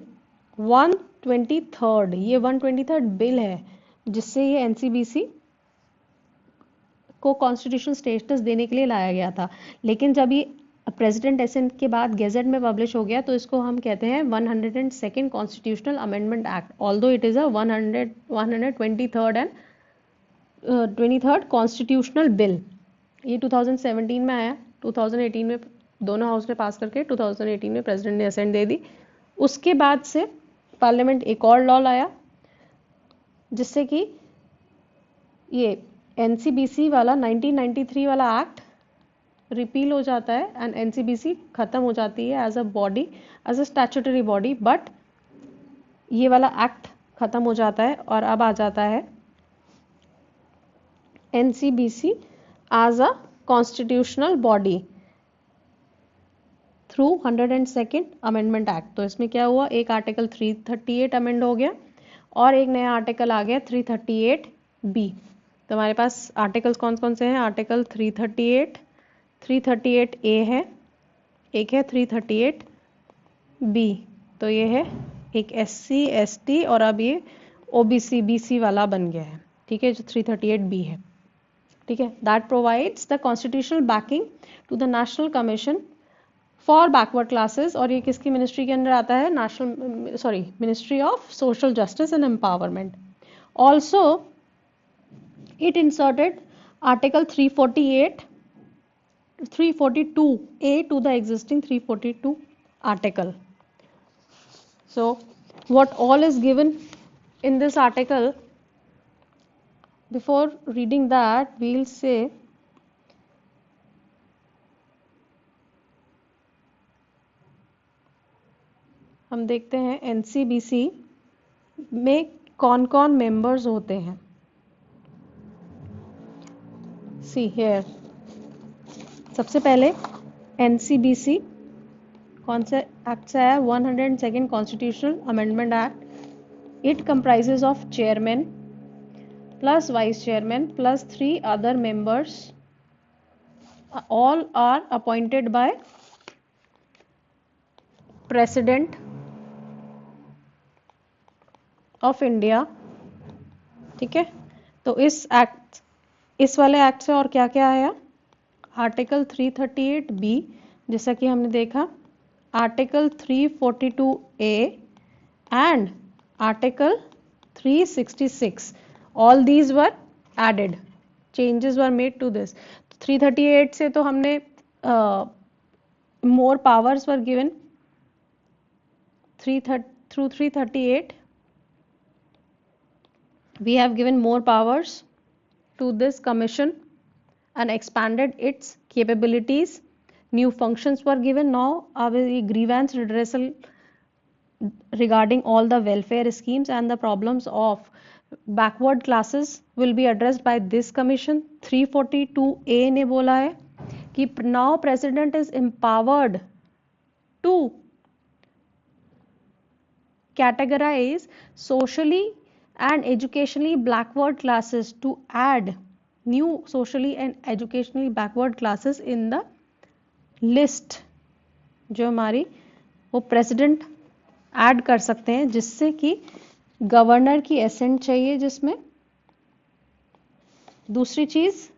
123rd, ये 123rd bill है जिससे ये NCBC को constitutional status देने के लिए लाया गया था। लेकिन जब ये प्रेसिडेंट एसेंट के बाद गेजेट में पब्लिश हो गया तो इसको हम कहते हैं 102nd constitutional amendment act, although it is a 123rd and 23rd constitutional bill. ये 2017 में आया, 2018 में दोनों हाउस ने पास करके 2018 में प्रेसिडेंट ने असेंट दे दी। उसके बाद से पार्लियामेंट एक और लॉ लाया जिससे कि ये एनसीबीसी वाला 1993 वाला एक्ट रिपील हो जाता है एंड एनसीबीसी खत्म हो जाती है as a body, as a statutory body, but ये वाला एक्ट खत्म हो जाता है और अब आ जाता है NCBC as a constitutional body through 102nd amendment act. तो इसमें क्या हुआ, एक आर्टिकल 338 अमेंड हो गया और एक नया आर्टिकल आ गया 338B। तो हमारे पास आर्टिकल्स कौन कौन से हैं, आर्टिकल 338, 338A है, एक है 338B। तो ये है एक SC ST और अब ये OBC BC वाला बन गया है, ठीक है, जो 338B है, ठीक है। That provides the constitutional backing to the national commission for backward classes. और ये किसकी मिनिस्ट्री के अंदर आता है, ministry of social justice and empowerment. Also it inserted article 342A to the existing 342 article. So what all is given in this article, before reading that we'll say हम देखते हैं एनसीबीसी में कौन कौन मेंबर्स होते हैं। See here, सबसे पहले एनसीबीसी कौन से एक्ट से आया, 102nd constitutional amendment act. It comprises of chairman plus vice chairman plus 3 other members, all are appointed by president of India ठीक है, तो इस वाले एक्ट से और क्या क्या आया, आर्टिकल 338B, जैसा कि हमने देखा, article 342A and article 366, all these were added, changes were made to this. 338 से तो हमने more powers were given through 338 we have given more powers to this commission and expanded its capabilities. New functions were given. Now our grievance redressal regarding all the welfare schemes and the problems of backward classes will be addressed by this commission. 342A ने बोला है कि now president is empowered to categorize socially and educationally backward classes, to add new socially and educationally backward classes in the list जो हमारी वो president add कर सकते हैं, जिससे कि गवर्नर की एसेंट चाहिए जिसमें। दूसरी चीज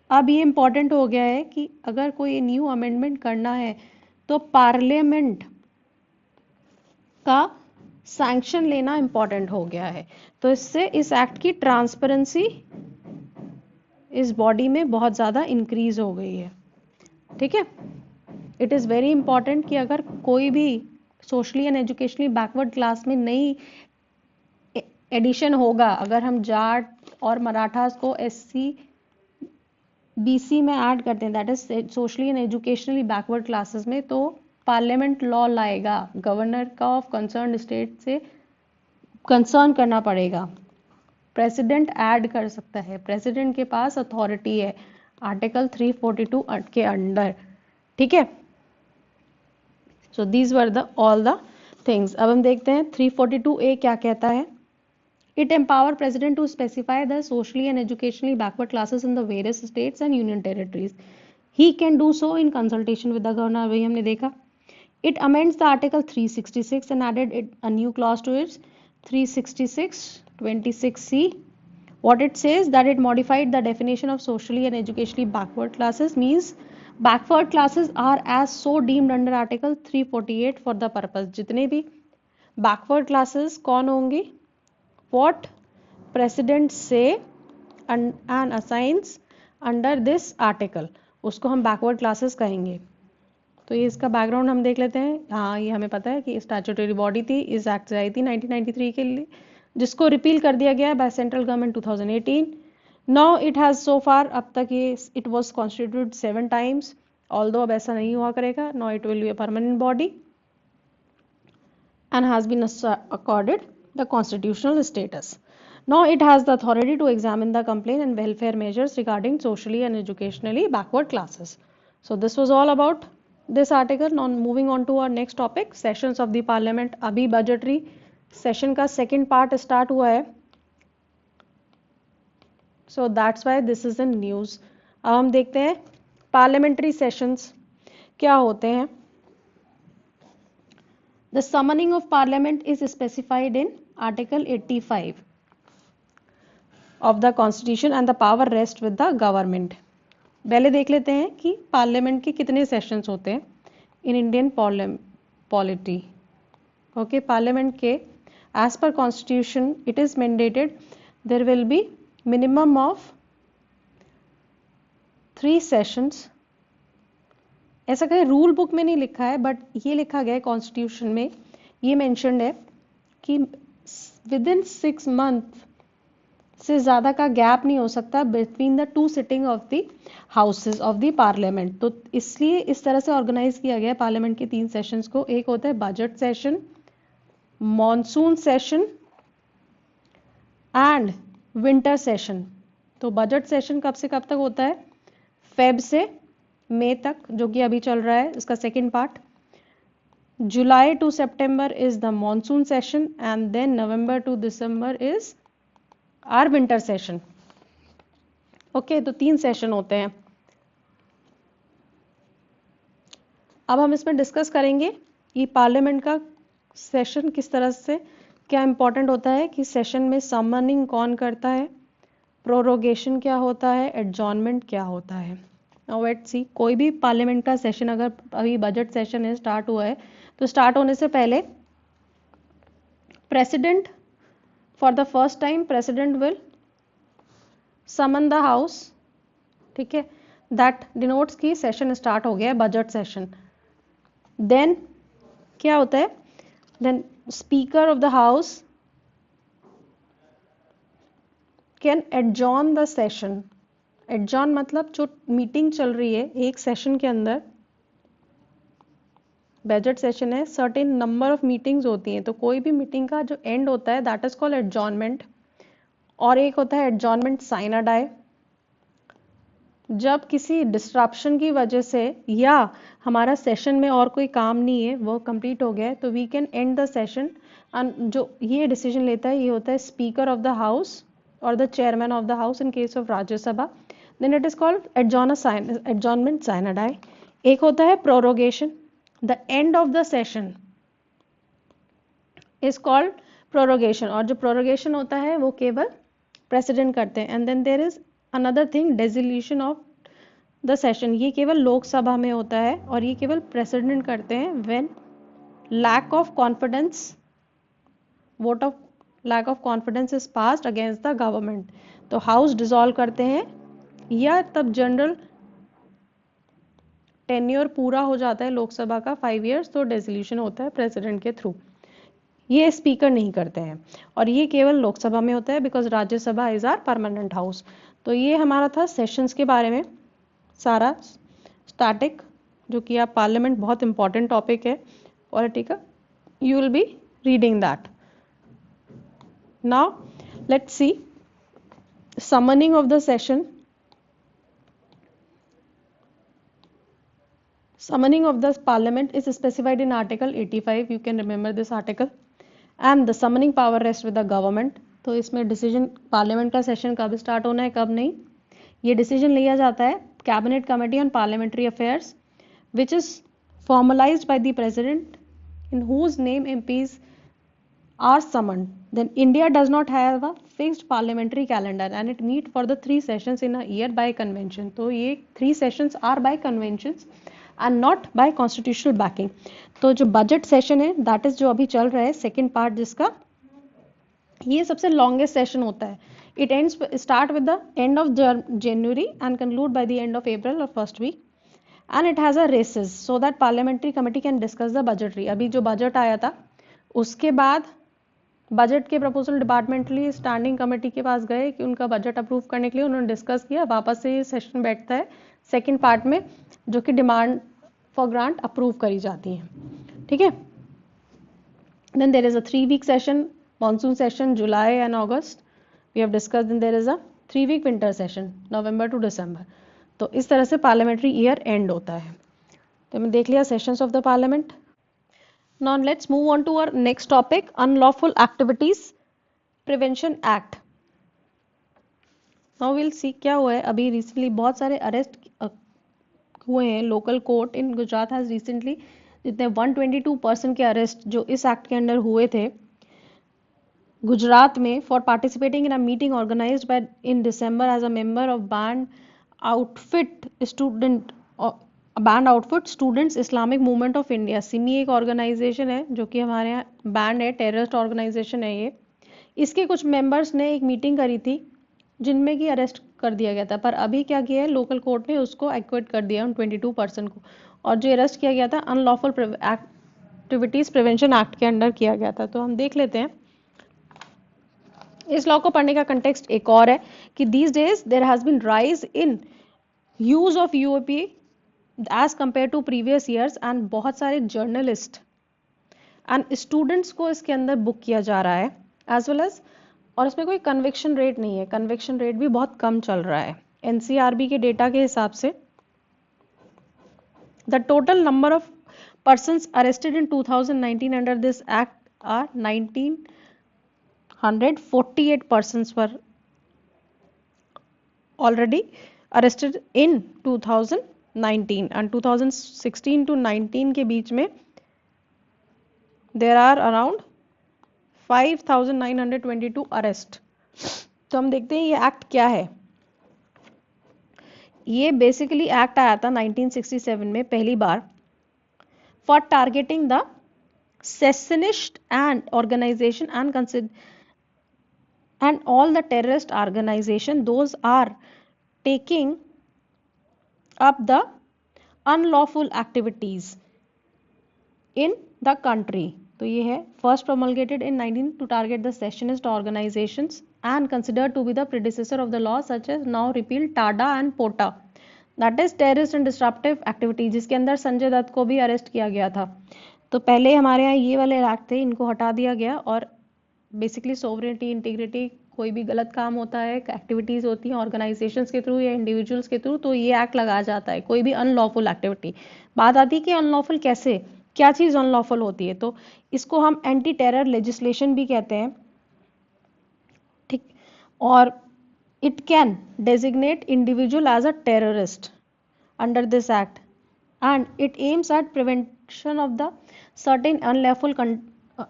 अब ये इंपॉर्टेंट हो गया है कि अगर कोई न्यू अमेंडमेंट करना है तो पार्लियामेंट का सैंक्शन लेना इंपॉर्टेंट हो गया है। तो इससे इस एक्ट की ट्रांसपेरेंसी इस बॉडी में बहुत ज़्यादा इंक्रीज हो गई है। ठीक है, इट इज़ वेरी इंपॉर्टेंट कि अगर कोई भी socially and educationally backward class में नई एडिशन होगा, अगर हम जाट और मराठास को SC BC में ऐड करते हैं, that is socially and educationally backward classes में, तो पार्लियामेंट लॉ लाएगा, गवर्नर का ऑफ कंसर्न स्टेट से कंसर्न करना पड़ेगा, प्रेसिडेंट ऐड कर सकता है, प्रेसिडेंट के पास अथॉरिटी है आर्टिकल 342 के अंडर। ठीक है, so these were the all the things. अब हम देखते हैं 342A क्या कहता है। It empower president to specify the socially and educationally backward classes in the various states and union territories. He can do so in consultation with the governor. वही हमने देखा। It amends the article 366 and added a new clause to it, 366(26)(c). What it says that it modified the definition of socially and educationally backward classes, means backward classes are as so deemed under article 348 for the purpose. जितने भी backward classes कौन होंगी, what president say and assigns under this article, उसको हम backward classes कहेंगे। तो ये इसका बैकग्राउंड हम देख लेते हैं। हाँ, ये हमें पता है कि स्टैट्यूटरी बॉडी थी, इस एक्ट से आई थी 1993 के लिए, जिसको रिपील कर दिया गया by central government 2018। Now it has so far, अब तक ये it was constituted 7 times, although अब ऐसा नहीं हुआ करेगा। Now it will be a permanent body and has been accorded the constitutional status. Now it has the authority to examine the complaint and welfare measures regarding socially and educationally backward classes. So this was all about this article. Now moving on to our next topic, sessions of the parliament. अभी budgetary session का second part start हुआ है, so that's why this is in news. अब हम देखते हैं parliamentary sessions क्या होते हैं। The summoning of parliament is specified in article 85 of the constitution and the power rests with the government. पहले देख लेते हैं कि पार्लियामेंट के कितने सेशंस होते हैं in Indian polity. Okay, parliament के as per constitution it is mandated there will be minimum of 3 sessions. ऐसा कहीं रूल बुक में नहीं लिखा है, बट ये लिखा गया है कॉन्स्टिट्यूशन में, ये मेंशन्ड है कि विद इन 6 मंथ से ज़्यादा का गैप नहीं हो सकता between the 2 sitting of the houses of the parliament. तो इसलिए इस तरह से ऑर्गेनाइज किया गया है पार्लियामेंट के 3 सेशंस को। एक होता है budget session, monsoon session and winter session. तो बजट सेशन कब से कब तक होता है, फेब से मई तक, जो कि अभी चल रहा है, इसका second part. July to September is the monsoon session and then November to December is our winter session. Okay, तो 3 सेशन होते हैं। अब हम इसमें डिस्कस करेंगे कि पार्लियामेंट का सेशन किस तरह से क्या इंपॉर्टेंट होता है कि सेशन में समनिंग कौन करता है, प्रोरोगेशन क्या होता है, एडजॉर्नमेंट क्या होता है। नाउ लेट्स सी, कोई भी पार्लियामेंट का सेशन अगर अभी बजट सेशन है स्टार्ट हुआ है तो स्टार्ट होने से पहले president for the first time president will summon the house, ठीक है, दैट डिनोट्स की सेशन स्टार्ट हो गया है बजट सेशन। देन क्या होता है, then speaker of the house can adjourn the session. Adjourn मतलब जो मीटिंग चल रही है एक सेशन के अंदर, बजट सेशन है, सर्टेन नंबर ऑफ मीटिंग्स होती हैं, तो कोई भी मीटिंग का जो एंड होता है दैट इज कॉल्ड एडजॉर्नमेंट। और एक होता है एडजॉर्नमेंट साइन अ डाई, जब किसी डिस्ट्रप्शन की वजह से या हमारा सेशन में और कोई काम नहीं है वो कंप्लीट हो गया है तो we can end the session. जो ये डिसीजन लेता है ये होता है स्पीकर ऑफ द हाउस और the chairman of the house in case of Rajya Sabha. Then it is called adjournment sine a die. एक होता है prorogation, the end of the session is called prorogation, और जो प्रोरोगेशन होता है वो केवल प्रेसिडेंट करते हैं। And then there is another thing, dissolution of the session, ये केवल लोकसभा में होता है और ये केवल प्रेसिडेंट करते हैं when lack of confidence, vote of lack of confidence is passed against the government, तो हाउस डिसॉल्व करते हैं, या तब जनरल टेन्योर पूरा हो जाता है लोकसभा का 5 इयर्स तो डिसोल्यूशन होता है प्रेसिडेंट के थ्रू। ये स्पीकर नहीं करते हैं और ये केवल लोकसभा में होता है because Rajya Sabha is our permanent house. तो ये हमारा था सेशंस के बारे में सारा स्टैटिक, जो कि आप पार्लियामेंट बहुत इंपॉर्टेंट टॉपिक है political, you will be reading that. Now let's C summoning of the session. Summoning of the parliament is specified in article 85, you can remember this article, and the summoning power rests with the government। तो इसमें decision parliament का session कब start होना है कब नहीं, ये decision लिया जाता है cabinet committee on parliamentary affairs which is formalized by the president in whose name MPs are summoned। Then India does not have a fixed parliamentary calendar and it meet for the 3 sessions in a year by convention। तो ये 3 sessions are by conventions and not by constitutional backing। तो जो budget session है that is जो अभी चल रहा है सेकेंड पार्ट जिसका, ये सबसे लॉन्गेस्ट सेशन होता है। It ends start with the end of January and conclude by the end of April और first week, and it has a recess so that parliamentary committee can discuss the budgetary. अभी जो budget आया था उसके बाद budget के proposal departmentally standing committee के पास गए कि उनका बजट अप्रूव करने के लिए, उन्होंने डिस्कस किया, वापस से ये सेशन बैठता है सेकेंड पार्ट में जो कि डिमांड फॉर ग्रांट अप्रूव करी जाती है, ठीक है। Then there is a 3 week session, monsoon session July and August we have discussed. Then there is a 3 week winter session November to December. तो इस तरह से पार्लियामेंट्री ईयर एंड होता है। तो हमने देख लिया sessions of the parliament. Now let's move on to our next topic, unlawful activities prevention act। Now we'll see क्या हुआ है। अभी रिसेंटली बहुत सारे अरेस्ट हुए हैं, local court in Gujarat has recently जितने 122 पर्सन के अरेस्ट जो इस एक्ट के अंडर हुए थे गुजरात में for participating in a meeting organized by in December as a member of banned outfit students Islamic movement of India. SIMI एक ऑर्गेनाइजेशन है जो कि हमारे यहाँ बैंड है, टेररिस्ट ऑर्गेनाइजेशन है ये। इसके कुछ मेंबर्स ने एक मीटिंग करी थी जिनमें कि अरेस्ट कर दिया गया था, पर अभी क्या किया है लोकल कोर्ट ने उसको एक्विट कर दिया उन 22 पर्सन को, और जो अरेस्ट किया गया था अनलॉफुल एक्टिविटीज प्रिवेंशन एक्ट के अंडर किया गया था। तो हम देख लेते हैं इस लॉ को पढ़ने का कंटेक्स्ट एक और है कि these days there has been rise in use of UAPA as compare to previous years, and बहुत सारे जर्नलिस्ट एंड स्टूडेंट्स को इसके अंदर बुक किया जा रहा है एज वेल एज, और इसमें कोई कन्विक्शन रेट नहीं है, कन्विक्शन रेट भी बहुत कम चल रहा है। एनसीआरबी के डेटा के हिसाब से the total number of persons arrested in 2019 under this act are 1948 persons were already arrested in 2019 and 2016 to 19 के बीच में there are around 5922 अरेस्ट। तो हम देखते हैं ये एक्ट क्या है। ये बेसिकली एक्ट आया था 1967 में पहली बार for targeting the secessionist and organization and all the terrorist organization those are taking up the unlawful activities in the country. तो ये है first promulgated in 19 to target the secessionist organizations and considered to be the predecessor of the law such as now repealed TADA and POTA, that is terrorist and disruptive activity, जिसके अंदर संजय दत्त को भी arrest किया गया था। तो पहले हमारे यहाँ ये वाले एक्ट थे, इनको हटा दिया गया और बेसिकली सोवरेनिटी, इंटीग्रिटी, कोई भी गलत काम होता है, एक्टिविटीज़ होती हैं ऑर्गेनाइजेशंस के थ्रू या इंडिविजुअल्स के थ्रू, तो ये एक्ट लगाया जाता है। कोई भी अनलॉफुल एक्टिविटी, बात आती है कि अनलॉफुल कैसे, क्या चीज़ अनलॉफुल होती है, तो इसको हम एंटी टेरर लेजिस्लेशन भी कहते हैं, ठीक। और it can designate individual as a terrorist under this act and it aims at prevention of the certain unlawful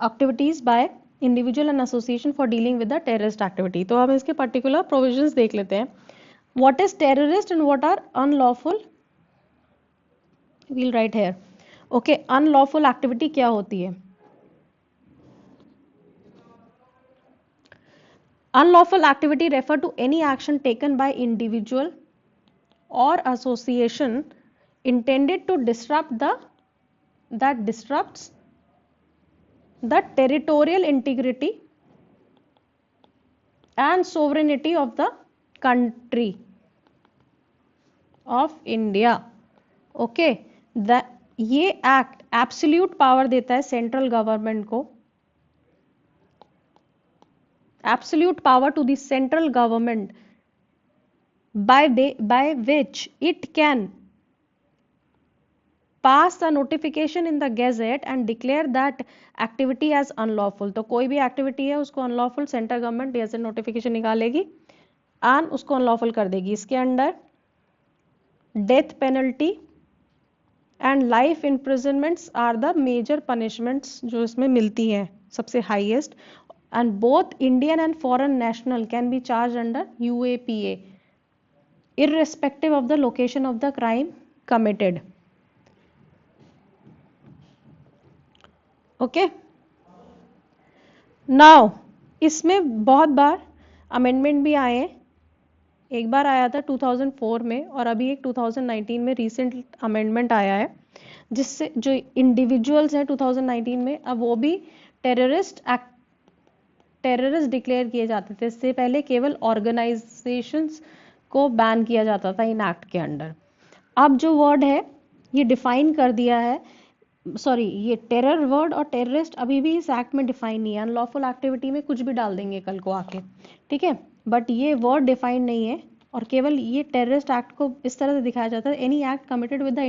activities by individual and association for dealing with the terrorist activity। तो हम इसके particular provisions देख लेते हैं। What is terrorist and what are unlawful? We'll write here. Okay, unlawful activity क्या होती है? Unlawful activity refer to any action taken by individual or association intended to disrupt that disrupts the territorial integrity and sovereignty of the country of India। Okay, ये act absolute power देता है central government को, absolute power to the central government by which it can pass the notification in the gazette and declare that activity as unlawful। तो कोई भी activity है उसको unlawful central government gazette notification निकालेगी and उसको unlawful कर देगी। इसके under death penalty and life imprisonments are the major punishments जो इसमें मिलती हैं, सबसे highest. And both Indian and foreign national can be charge under UAPA irrespective of the location of the crime committed। Okay, now इसमें बहुत बार amendment भी आए हैं। एक बार आया था 2004 में और अभी एक 2019 में रिसेंट अमेंडमेंट आया है, जिससे जो इंडिविजुअल्स हैं 2019 में अब वो भी टेररिस्ट डिक्लेयर किए जाते थे। इससे पहले केवल ऑर्गेनाइजेशंस को बैन किया जाता था इन एक्ट के अंडर। अब जो वर्ड है ये डिफाइन कर दिया है, सॉरी ये टेरर वर्ड और टेररिस्ट अभी भी इस एक्ट में डिफाइन नहीं है। अनलॉफुल एक्टिविटी में कुछ भी डाल देंगे कल को आके, ठीक है, बट ये वर्ड डिफाइन नहीं है और केवल ये टेररिस्ट एक्ट को इस तरह से दिखाया जाता है, any act committed with the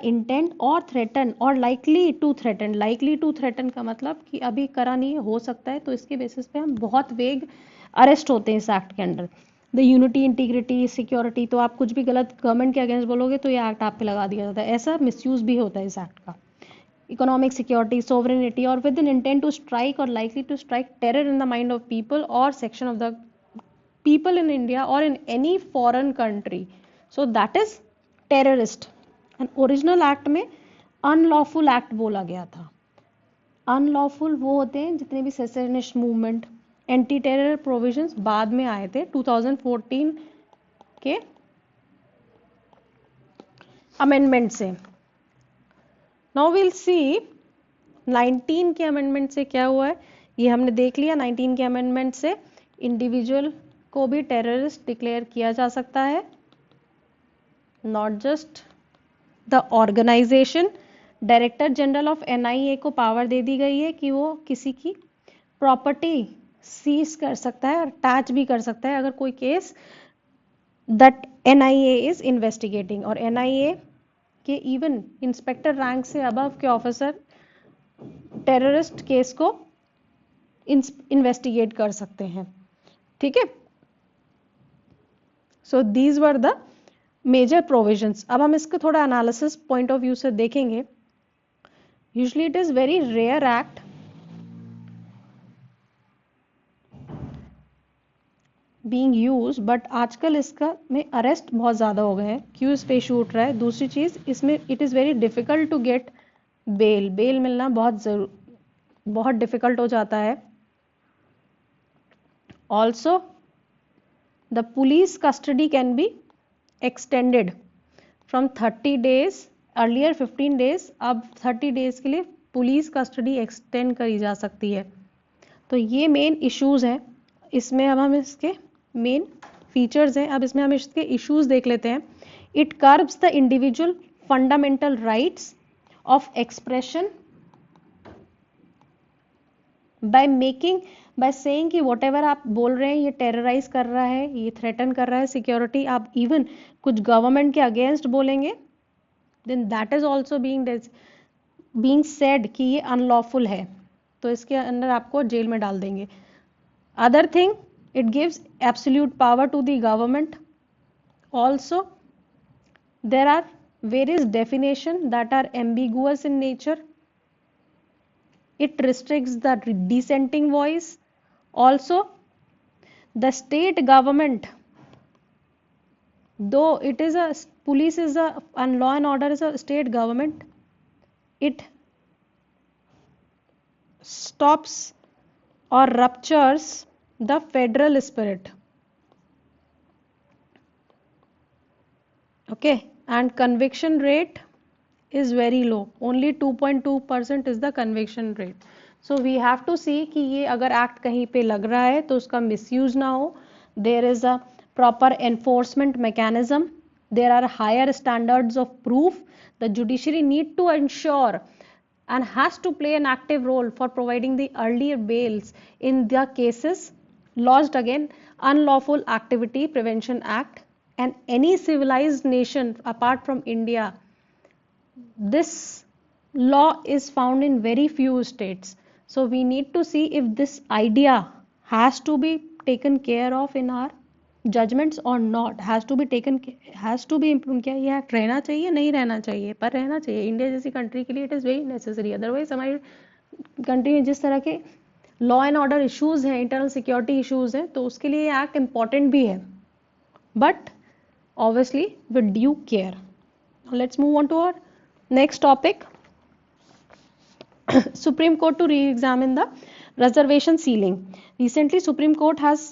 intent और थ्रेटन और likely to threaten. Likely to threaten का मतलब कि अभी करा नहीं हो सकता है, तो इसके बेसिस पे हम बहुत वेग अरेस्ट होते हैं इस एक्ट के under. The unity, integrity, security, तो आप कुछ भी गलत गवर्नमेंट के अगेंस्ट बोलोगे तो ये एक्ट आप पे लगा दिया जाता है। ऐसा मिसयूज भी होता है इस एक्ट का। इकोनॉमिक सिक्योरिटी, सोवरेनिटी और with an intent to strike और likely to strike terror in the mind of people और section of the people in India और in any foreign country, so that is terrorist. And original act में unlawful act बोला गया था। Unlawful वो होते हैं जितने भी secessionist movement, anti terror provisions बाद में आए थे 2014 के अमेंडमेंट से। नाउ विल सी 19 के अमेंडमेंट से क्या हुआ है, ये हमने देख लिया। 19 के अमेंडमेंट से इंडिविजुअल को भी टेररिस्ट डिक्लेयर किया जा सकता है, not just the organization. Director general of NIA को पावर दे दी गई है कि वो किसी की प्रॉपर्टी सीज कर सकता है और अटैच भी कर सकता है अगर कोई case that NIA is investigating. और NIA के इवन इंस्पेक्टर रैंक से अबव के ऑफिसर टेररिस्ट केस को इन्वेस्टिगेट कर सकते हैं, ठीक है। So these were the major provisions. अब हम इसको थोड़ा एनालिसिस पॉइंट ऑफ व्यू से देखेंगे। Usually it is very rare act being use, but आजकल इसका में अरेस्ट बहुत ज़्यादा हो गए हैं, क्यों इस पे इशू उठ रहा है। दूसरी चीज़, इसमें it is very difficult to get bail मिलना बहुत डिफ़िकल्ट हो जाता है। Also the police custody can be extended from 30 days, earlier 15 days, अब 30 days के लिए पुलिस कस्टडी एक्सटेंड करी जा सकती है। तो ये मेन इश्यूज हैं इसमें। अब हम इसके मेन फीचर्स हैं, अब इसमें हम इसके इश्यूज देख लेते हैं। It curbs the individual fundamental rights of expression by saying कि वॉट एवर आप बोल रहे हैं ये टेरराइज कर रहा है, ये थ्रेटन कर रहा है सिक्योरिटी, आप इवन कुछ गवर्नमेंट के अगेंस्ट बोलेंगे, then that is also being said कि ये अनलॉफुल है, तो इसके अंदर आपको जेल में डाल देंगे। Other thing, it gives absolute power to the government. Also, there are various definitions that are ambiguous in nature. It restricts the dissenting voice. Also, the state government, though it is a police is a and law and order is a state government, it stops or ruptures the federal spirit. Okay, and conviction rate is very low, only 2.2% is the conviction rate. So we have to see कि ये अगर act कहीं पे लग रहा है तो उसका मिसयूज ना हो. There is a proper enforcement mechanism. There are higher standards of proof. The judiciary need to ensure and has to play an active role for providing the earlier bails in the cases lodged against Unlawful Activity Prevention Act. And any civilized nation apart from India, this law is found in very few states. So we need to see if this idea has to be taken care of in our judgments or not, has to be improved. क्या ये act रहना चाहिए, नहीं रहना चाहिए, पर रहना चाहिए। इंडिया जैसी कंट्री के लिए it is very necessary. Otherwise हमारी कंट्री में जिस तरह के लॉ एंड ऑर्डर इश्यूज हैं, इंटरनल सिक्योरिटी इश्यूज हैं, तो उसके लिए ये एक्ट इम्पॉर्टेंट भी है, but obviously with due care. Let's move on to our next topic. Supreme Court to re-examine the reservation ceiling. Recently, Supreme Court has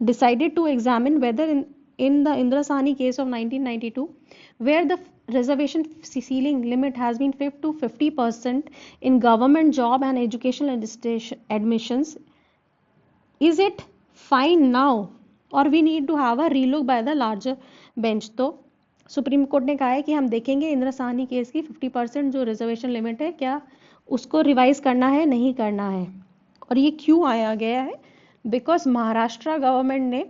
decided to examine whether in the Indira Sahni case of 1992, where the reservation ceiling limit has been fixed to 50% in government job and educational admissions, is it fine now or we need to have a relook by the larger bench. तो supreme court ने कहा है कि हम देखेंगे Indira Sahni case की 50% जो reservation limit है, क्या उसको रिवाइज करना है, नहीं करना है। और ये क्यों आया गया है? बिकॉज महाराष्ट्र गवर्नमेंट ने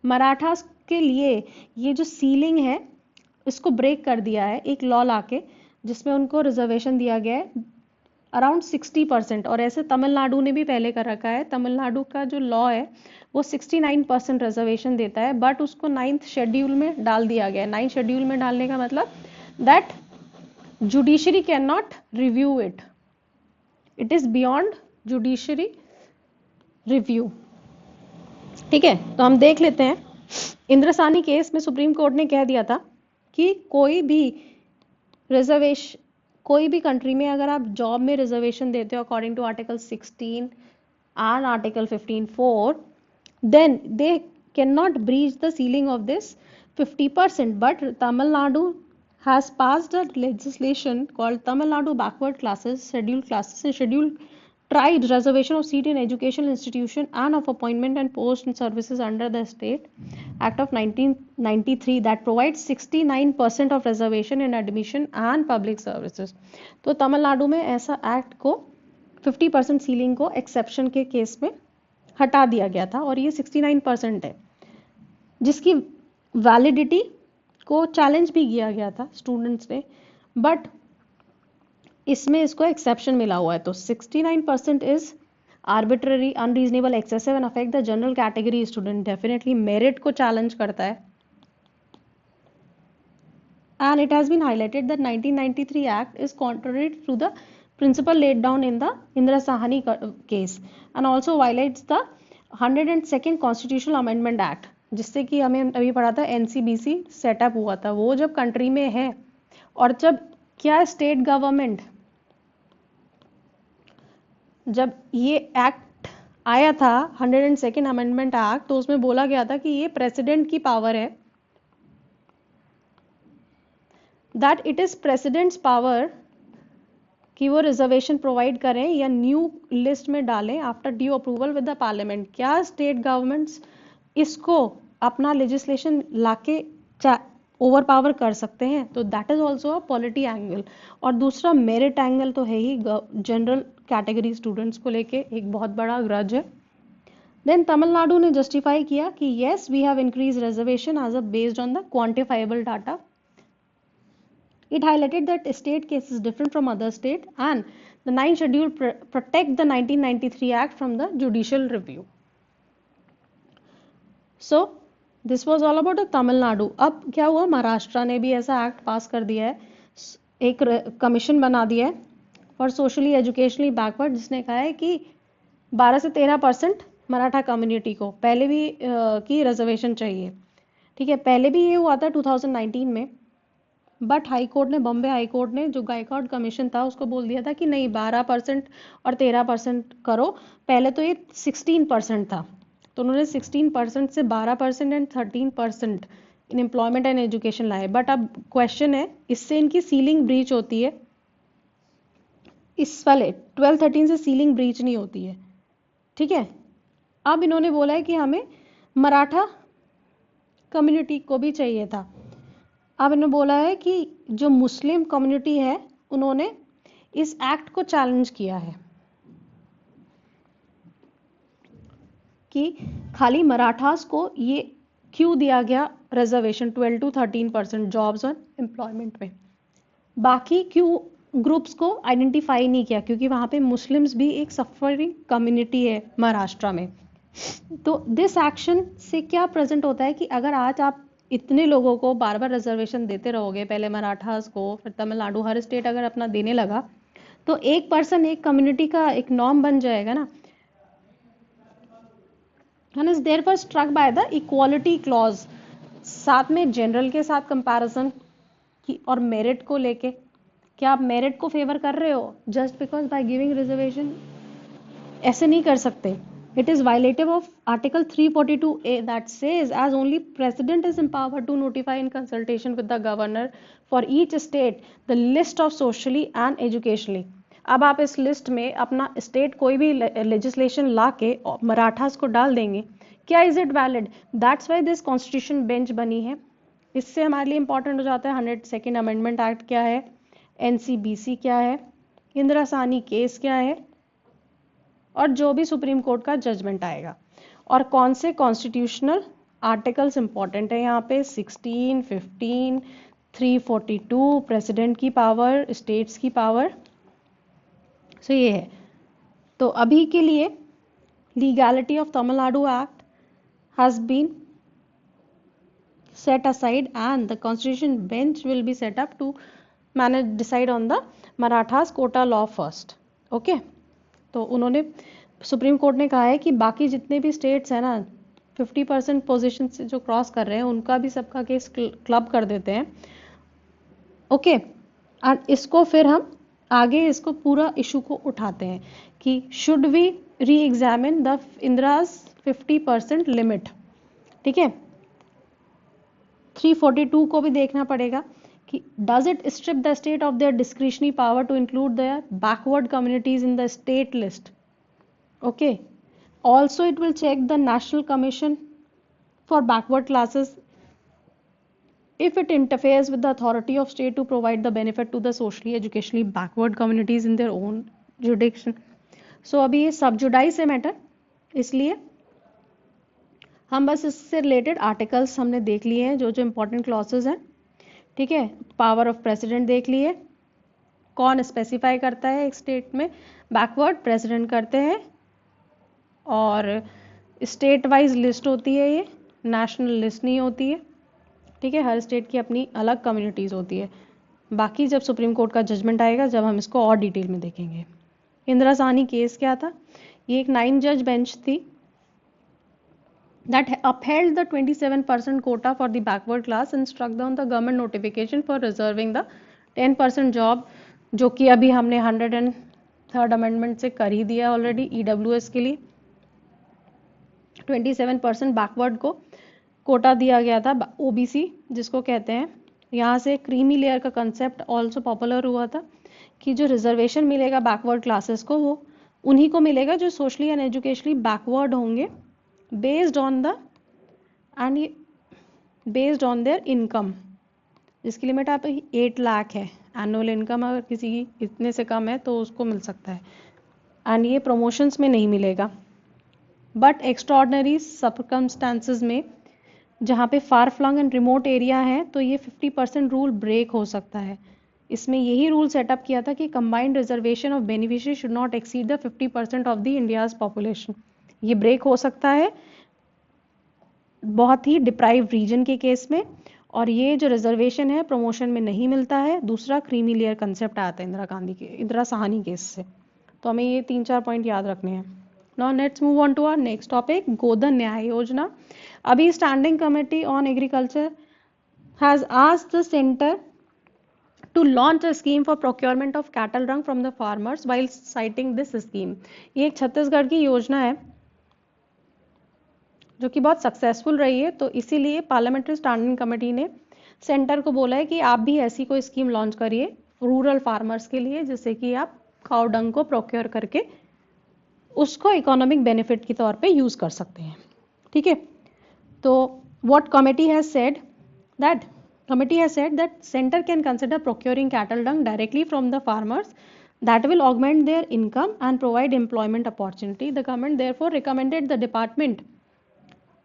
मराठास के लिए ये जो सीलिंग है इसको ब्रेक कर दिया है एक लॉ लाके, जिसमें उनको रिजर्वेशन दिया गया है अराउंड 60%। और ऐसे तमिलनाडु ने भी पहले कर रखा है। तमिलनाडु का जो लॉ है वो 69% रिजर्वेशन देता है, बट उसको 9th शेड्यूल में डाल दिया गया है। 9th शेड्यूल में डालने का मतलब that judiciary can not review it, it is beyond judiciary review. ठीक है, तो हम देख लेते हैं। इंदिरा साहनी केस में सुप्रीम कोर्ट ने कह दिया था कि कोई भी कंट्री में अगर आप जॉब में रिजर्वेशन देते हो according to article 16 and article 15(4), then they cannot breach the ceiling of this 50%. But Tamil Nadu has passed a legislation called Tamil Nadu Backward Classes, and Scheduled Tribes Reservation of Seat in Educational Institution and of Appointment and Post and Services under the State Act of 1993 that provides 69% of reservation in admission and public services. तो तमिलनाडु में ऐसा act को 50% ceiling को exception के case में हटा दिया गया था, और ये 69% है, जिसकी वैलिडिटी को चैलेंज भी किया गया था स्टूडेंट्स ने, बट इसमें इसको एक्सेप्शन मिला हुआ है। तो 69% is arbitrary, unreasonable, excessive and affect the general category student. Definitely merit को चैलेंज करता है। And it has been highlighted that 1993 Act is contrary to the principle laid down in the Indira Sahani case and also violates the 102nd constitutional amendment act, जिससे कि हमें अभी पढ़ा था NCBC setup हुआ था, वो जब कंट्री में है और जब क्या स्टेट गवर्नमेंट, जब ये एक्ट आया था 102nd अमेंडमेंट एक्ट, तो उसमें बोला गया था कि ये प्रेसिडेंट की पावर है, that it is president's power कि वो रिजर्वेशन प्रोवाइड करें या न्यू लिस्ट में डालें after due approval with the parliament. क्या स्टेट गवर्नमेंट्स इसको अपना लेजिस्लेशन लाके ओवर पावर कर सकते हैं? तो that is also a polity angle. और दूसरा मेरिट एंगल तो है ही, जनरल कैटेगरी स्टूडेंट्स को लेके एक बहुत बड़ा ग्रज है। देन तमिलनाडु ने जस्टिफाई किया कि yes we have increase reservation as a based on the quantifiable data. It highlighted that state case is different from other state and the 9th schedule protect the 1993 act from the judicial review. So this was all about the Tamil Nadu. अब क्या हुआ, महाराष्ट्र ने भी ऐसा act पास कर दिया है, एक कमीशन बना दिया है फॉर सोशली एजुकेशनली बैकवर्ड, जिसने कहा है कि 12 से 13% मराठा कम्युनिटी को पहले भी की रिजर्वेशन चाहिए। ठीक है, पहले भी ये हुआ था 2019 में, बट हाई कोर्ट ने, बॉम्बे हाई कोर्ट ने, जो गायकवाड कमीशन था उसको बोल दिया था कि नहीं 12% और 13% करो। पहले तो ये 16% था, तो उन्होंने 16% से 12% and 13% in employment and education लाए। बट अब क्वेश्चन है, इससे इनकी सीलिंग ब्रीच होती है, इस वाले 12-13 से सीलिंग ब्रीच नहीं होती है। ठीक है, अब इन्होंने बोला है कि हमें मराठा कम्युनिटी को भी चाहिए था। अब इन्होंने बोला है कि जो मुस्लिम कम्युनिटी है उन्होंने इस एक्ट को चैलेंज किया है कि खाली मराठास को ये क्यों दिया गया रिजर्वेशन 12 to 13% जॉब्स और एम्प्लॉयमेंट में, बाकी क्यों ग्रुप्स को आइडेंटिफाई नहीं किया, क्योंकि वहां पे मुस्लिम्स भी एक सफरिंग कम्युनिटी है महाराष्ट्र में। तो दिस एक्शन से क्या प्रेजेंट होता है कि अगर आज आप इतने लोगों को बार बार रिजर्वेशन देते रहोगे, पहले मराठास को, फिर तमिलनाडु, हर स्टेट अगर अपना देने लगा, तो एक पर्सन एक कम्युनिटी का एक नॉर्म बन जाएगा ना। and is therefore struck by the equality clause, साथ में जनरल के साथ कंपैरिजन की और मेरिट को लेके, क्या आप मेरिट को फेवर कर रहे हो just because by giving reservation? ऐसे नहीं कर सकते। It is violative of Article 342A that says as only President is empowered to notify in consultation with the Governor for each state the list of socially and educationally. अब आप इस list में अपना state कोई भी legislation ला के मराठास को डाल देंगे, क्या is it valid? That's why this constitution bench बनी है। इससे हमारे लिए इंपॉर्टेंट हो जाता है 102nd अमेंडमेंट एक्ट क्या है, एनसीबीसी क्या है, इंदिरा साहनी केस क्या है, और जो भी सुप्रीम कोर्ट का जजमेंट आएगा, और कौन से कॉन्स्टिट्यूशनल आर्टिकल्स इंपॉर्टेंट है यहाँ पे, 16, 15, 342, प्रेसिडेंट की पावर, स्टेट्स की पावर। सो ये है। तो अभी के लिए legality of Tamil Nadu act has been set aside and the constitution bench will be set up to decide on the Marathas quota law first. Okay, तो उन्होंने, सुप्रीम कोर्ट ने कहा है कि बाकी जितने भी स्टेट्स हैं ना 50% पोजीशन से जो क्रॉस कर रहे हैं उनका भी सबका केस क्लब कर देते हैं। ओके, और इसको फिर हम आगे इसको पूरा इशू को उठाते हैं कि should we re examine the Indira's 50% limit. ठीक है, 342 को भी देखना पड़ेगा कि does it strip the state of their discretionary power to include their backward communities in the state list. Okay, also it will check the national commission for backward classes if it interferes with the authority of state to provide the benefit to the socially educationally backward communities in their own jurisdiction. So अभी ये सब जुडाइस है matter, इसलिए हम बस इससे related articles हमने देख लिए हैं, जो जो इंपॉर्टेंट क्लॉसेस हैं। ठीक है, पावर ऑफ प्रेसिडेंट देख लिए, कौन स्पेसिफाई करता है एक स्टेट में बैकवर्ड, प्रेसिडेंट करते हैं, और स्टेट वाइज लिस्ट होती है, ये नेशनल लिस्ट नहीं होती है। ठीक है, हर स्टेट की अपनी अलग कम्युनिटीज़ होती है। बाकी जब सुप्रीम कोर्ट का जजमेंट आएगा, जब हम इसको और डिटेल में देखेंगे। इंदिरा साहनी केस क्या था, ये एक 9 जज बेंच थी that upheld the 27% quota for the backward class and struck down the government notification for reserving the 10% job, जो कि अभी हमने 103rd अमेंडमेंट से कर ही दिया ऑलरेडी EWS के लिए। 27% बैकवर्ड को कोटा दिया गया था, OBC जिसको कहते हैं। यहाँ से क्रीमी लेयर का कंसेप्ट ऑल्सो पॉपुलर हुआ था कि जो रिजर्वेशन मिलेगा बैकवर्ड क्लासेस को वो उन्हीं को मिलेगा जो सोशली एंड एजुकेशनली बैकवर्ड होंगे बेस्ड ऑन देयर इनकम, जिसकी लिमिट आप 8 लाख है एनुअल इनकम। अगर किसी की इतने से कम है तो उसको मिल सकता है, एंड ये प्रमोशंस में नहीं मिलेगा। बट एक्स्ट्रॉर्डनरी सर्कमस्टांसेस में जहाँ पे far flung and remote area है तो ये 50% रूल ब्रेक हो सकता है। इसमें यही रूल सेटअप किया था कि combined reservation of beneficiary should not exceed the 50% of the India's population. ये ब्रेक हो सकता है बहुत ही डिप्राइव रीजन के केस में, और ये जो रिजर्वेशन है प्रमोशन में नहीं मिलता है। दूसरा क्रीमी लेयर कंसेप्ट आता है इंदिरा साहनी केस से। तो हमें ये 3-4 पॉइंट याद रखने हैं। Now let's move on to our next topic, Godhan Nyay Yojana. अभी standing committee on agriculture has asked the centre to launch a scheme for procurement of cattle dung from the farmers while citing this scheme। ये एक छत्तीसगढ़ की योजना है जो कि बहुत successful रही है, तो इसीलिए पार्लियामेंट्री स्टैंडिंग कमेटी ने सेंटर को बोला है कि आप भी ऐसी कोई स्कीम लॉन्च करिए रूरल फार्मर्स के लिए, जिससे कि आप काउ डंग को प्रोक्योर करके उसको इकोनॉमिक बेनिफिट के तौर पे यूज कर सकते हैं। ठीक है, तो what committee has said that Committee has said that center can consider procuring cattle dung directly from the farmers that will augment their income and provide employment opportunity. The government therefore recommended the department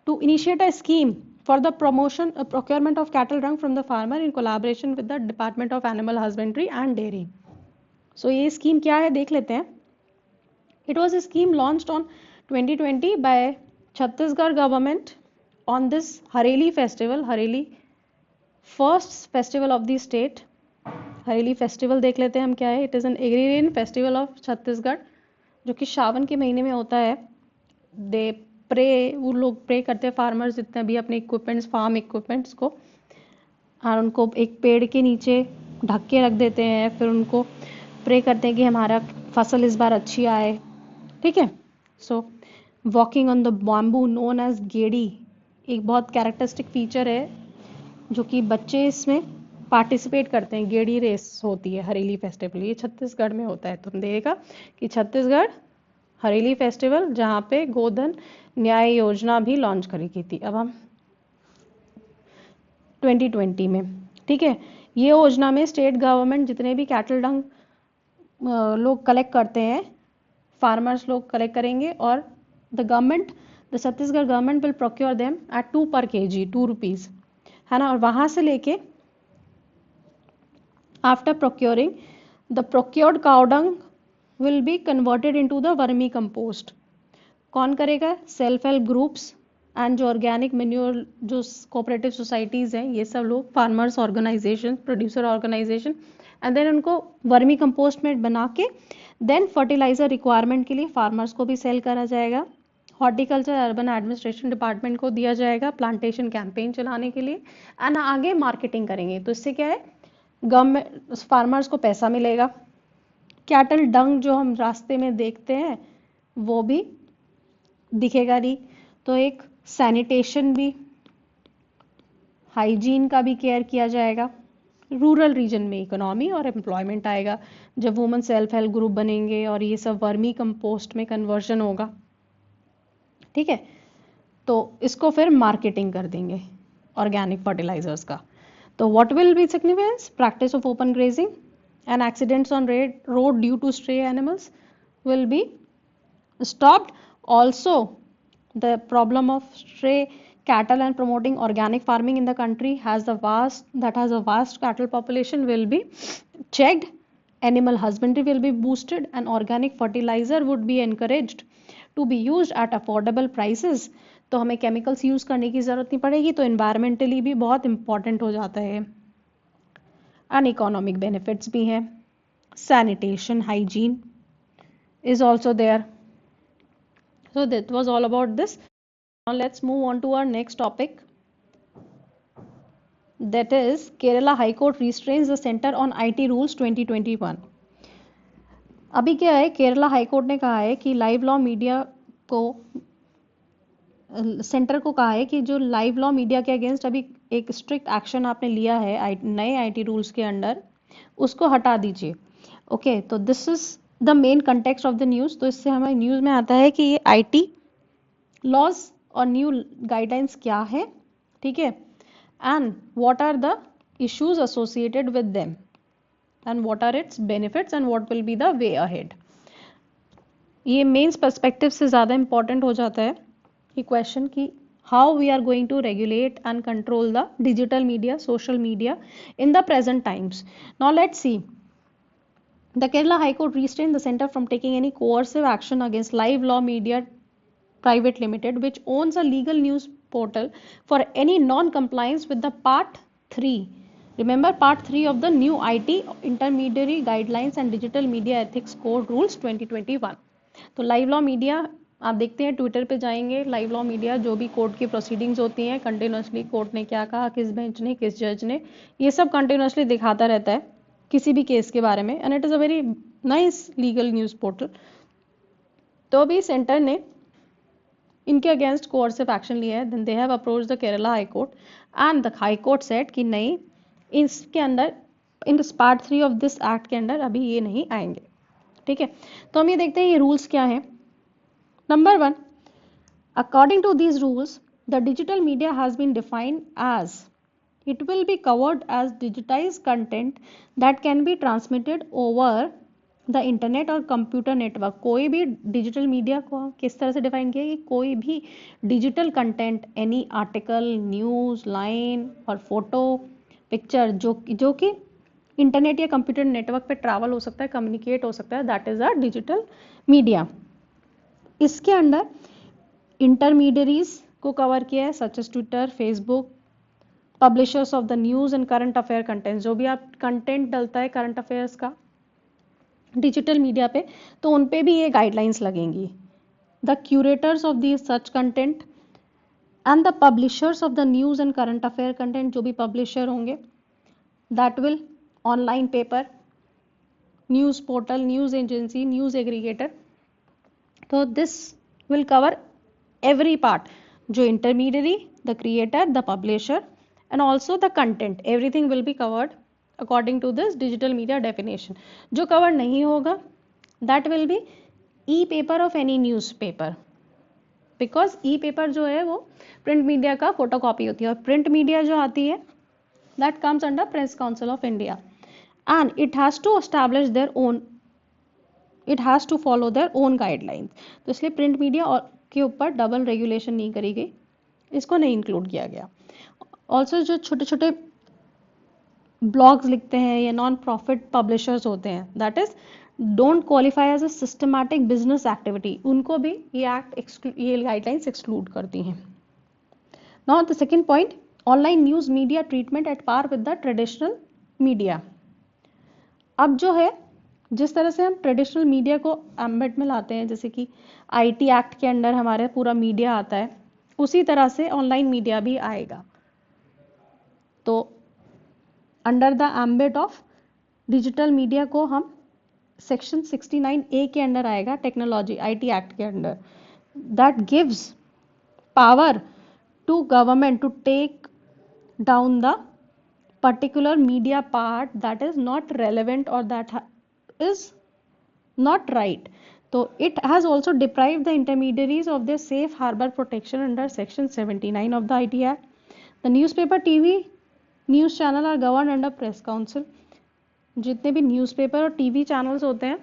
to initiate a scheme for the procurement of cattle dung from the farmer in collaboration with the Department of Animal Husbandry and Dairy. So ये scheme क्या है देख लेते हैं। It was a scheme launched on 2020 by Chhattisgarh government on this Hareli festival, first festival of the state. Hareli festival देख लेते हैं हम क्या है। It is an agrarian festival of Chhattisgarh जो कि सावन के महीने में होता है। दे प्रे, वो लोग प्रे करते हैं फार्मर्स जितने भी अपने इक्विपमेंट्स, फार्म इक्विपमेंट्स को, और उनको एक पेड़ के नीचे ढक के रख देते हैं। फिर उनको प्रे करते हैं कि हमारा फसल इस बार अच्छी आए। ठीक है, so walking on the bamboo known as Gedi एक बहुत कैरेक्टरिस्टिक फीचर है जो कि बच्चे इसमें पार्टिसिपेट करते हैं। गेड़ी रेस होती है हरेली फेस्टिवल, ये छत्तीसगढ़ में होता है। तुम देखा कि छत्तीसगढ़ हरेली फेस्टिवल जहाँ पे गोधन न्याय योजना भी लॉन्च करी गई थी अब हम 2020 में। ठीक है, ये योजना में स्टेट गवर्नमेंट जितने भी कैटल डंग लोग कलेक्ट करते हैं, फार्मर्स लोग कलेक्ट करेंगे, और the Chhattisgarh government will procure them at 2 per kg, 2 rupees, है ना। और वहां से लेके after procuring the procured cow dung will be converted into the vermi compost. कौन करेगा? सेल्फ हेल्प ग्रुप्स एंड जो ऑर्गेनिक मैन्योर जो कोऑपरेटिव सोसाइटीज हैं, ये सब लोग, farmers organization, producer organization, and then उनको वर्मी कंपोस्ट में बना के देन फर्टिलाइजर रिक्वायरमेंट के लिए फार्मर्स को भी सेल करा जाएगा। हॉर्टिकल्चर अर्बन एडमिनिस्ट्रेशन डिपार्टमेंट को दिया जाएगा प्लांटेशन कैंपेन चलाने के लिए, एंड आगे मार्केटिंग करेंगे। तो इससे क्या है, गवर्नमेंट फार्मर्स को पैसा मिलेगा। कैटल डंग जो हम रास्ते में देखते हैं वो भी दिखेगा नहीं, तो एक सैनिटेशन भी, हाइजीन का भी केयर किया जाएगा। रूरल रीजन में इकोनॉमी और एम्प्लॉयमेंट आएगा जब वुमेन सेल्फ हेल्प ग्रुप बनेंगे और ये सब वर्मी कंपोस्ट में कन्वर्जन होगा। ठीक है, तो इसको फिर मार्केटिंग कर देंगे ऑर्गेनिक फर्टिलाइजर्स का। तो what will be significance? Practice of open grazing and accidents on road due to stray animals will be stopped. Also, the problem of stray cattle and promoting organic farming in the country has a vast cattle population will be checked. Animal husbandry will be boosted and organic fertilizer would be encouraged to be used at affordable prices. तो हमें chemicals use करने की जरूरत नहीं पड़ेगी, तो environmentally भी बहुत इंपॉर्टेंट हो जाता है। एंड इकोनॉमिक बेनिफिट्स भी हैं। Sanitation, hygiene is also there. So that was all about this. Now let's move on to our next topic, that is Kerala High Court restrains the Center on IT Rules 2021. अभी क्या है, Kerala high court ने कहा है कि live law media को, centre को कहा है कि जो लाइव लॉ मीडिया के अगेंस्ट अभी एक स्ट्रिक्ट एक्शन आपने लिया है नए आईटी रूल्स के अंडर, उसको हटा दीजिए. ओके, तो this is the main context of the news. तो इससे हमें न्यूज़ में आता है कि ये आईटी लॉज और न्यू गाइडलाइंस क्या है, ठीक है, and what are the issues associated with them and what are its benefits and what will be the way ahead. ये मेंस पर्सपेक्टिव से ज़्यादा इंपॉर्टेंट हो जाता है ये क्वेश्चन कि how we are going to regulate and control the digital media, social media in the present times. Now let's see. The Kerala High Court restrained the center from taking any coercive action against Live Law Media Private Limited, which owns a legal news portal, for any non-compliance with the Part 3. Remember Part 3 of the new IT Intermediary Guidelines and Digital Media Ethics Code Rules 2021. तो live law media आप देखते हैं, Twitter पे जाएंगे, live law media जो भी court की proceedings होती हैं कंटिन्यूसली, कोर्ट ने क्या कहा, किस बेंच ने, किस जज ने, ये सब कंटिन्यूसली दिखाता रहता है किसी भी केस के बारे में, and it is a very nice legal news portal. तो अभी सेंटर ने इनके अगेंस्ट कोर्सिव एक्शन लिया है. Then they have approach the Kerala high court and the high court said कि नहीं, इसके अंदर in part 3 of this act के अंदर अभी ये नहीं आएंगे, ठीक है. तो हम ये देखते हैं ये रूल्स क्या हैं. Number 1, according to these rules, the digital media has been defined as it will be covered as digitized content that can be transmitted over the internet और कंप्यूटर नेटवर्क. कोई भी डिजिटल मीडिया को किस तरह से define किया कि कोई भी digital content, any article, news, line और फोटो, पिक्चर जो कि इंटरनेट या कंप्यूटर नेटवर्क पे ट्रैवल हो सकता है, कम्युनिकेट हो सकता है, that is a digital media. इसके अंडर इंटरमीडियरीज को कवर किया है, such as Twitter, Facebook, publishers of the news and current affair content. जो भी आप कंटेंट डलता है करंट अफेयर्स का डिजिटल मीडिया पे, तो उन पे भी ये गाइडलाइंस लगेंगी. The curators of the such content and the publishers of the news and current affair content, जो भी पब्लिशर होंगे, that will online paper, news portal, news agency, news aggregator. तो this will cover every part, जो intermediary, the creator, the publisher and also the content, everything will be covered according to this digital media definition. जो cover नहीं होगा that will be e-paper of any newspaper, because e-paper जो है वो print media का photocopy होती है, और print media जो आती है that comes under Press Council of India and it has to establish their own, it has to follow their own guidelines. तो इसलिए प्रिंट मीडिया के ऊपर डबल रेगुलेशन नहीं करी गई, इसको नहीं इंक्लूड किया गया. ऑल्सो जो छोटे छोटे ब्लॉग्स लिखते हैं या नॉन प्रॉफिट पब्लिशर्स होते हैं, that is don't qualify as a systematic business activity, उनको भी ये एक्ट, ये गाइडलाइंस एक्सक्लूड करती हैं. Now the second point, online news media treatment at par with the traditional media. अब जो है जिस तरह से हम ट्रेडिशनल मीडिया को एम्बेड में लाते हैं, जैसे कि आईटी एक्ट के अंडर हमारे पूरा मीडिया आता है, उसी तरह से ऑनलाइन मीडिया भी आएगा. तो under the ambit of digital media को हम सेक्शन 69A के अंडर आएगा, टेक्नोलॉजी आईटी एक्ट के under, that gives power to government to take down the particular media part that is not relevant or that is not right. So it has also deprived the intermediaries of their safe harbor protection under section 79 of the IT Act. The newspaper, TV, news channel are governed under press council. जितने भी newspaper और TV channels होते हैं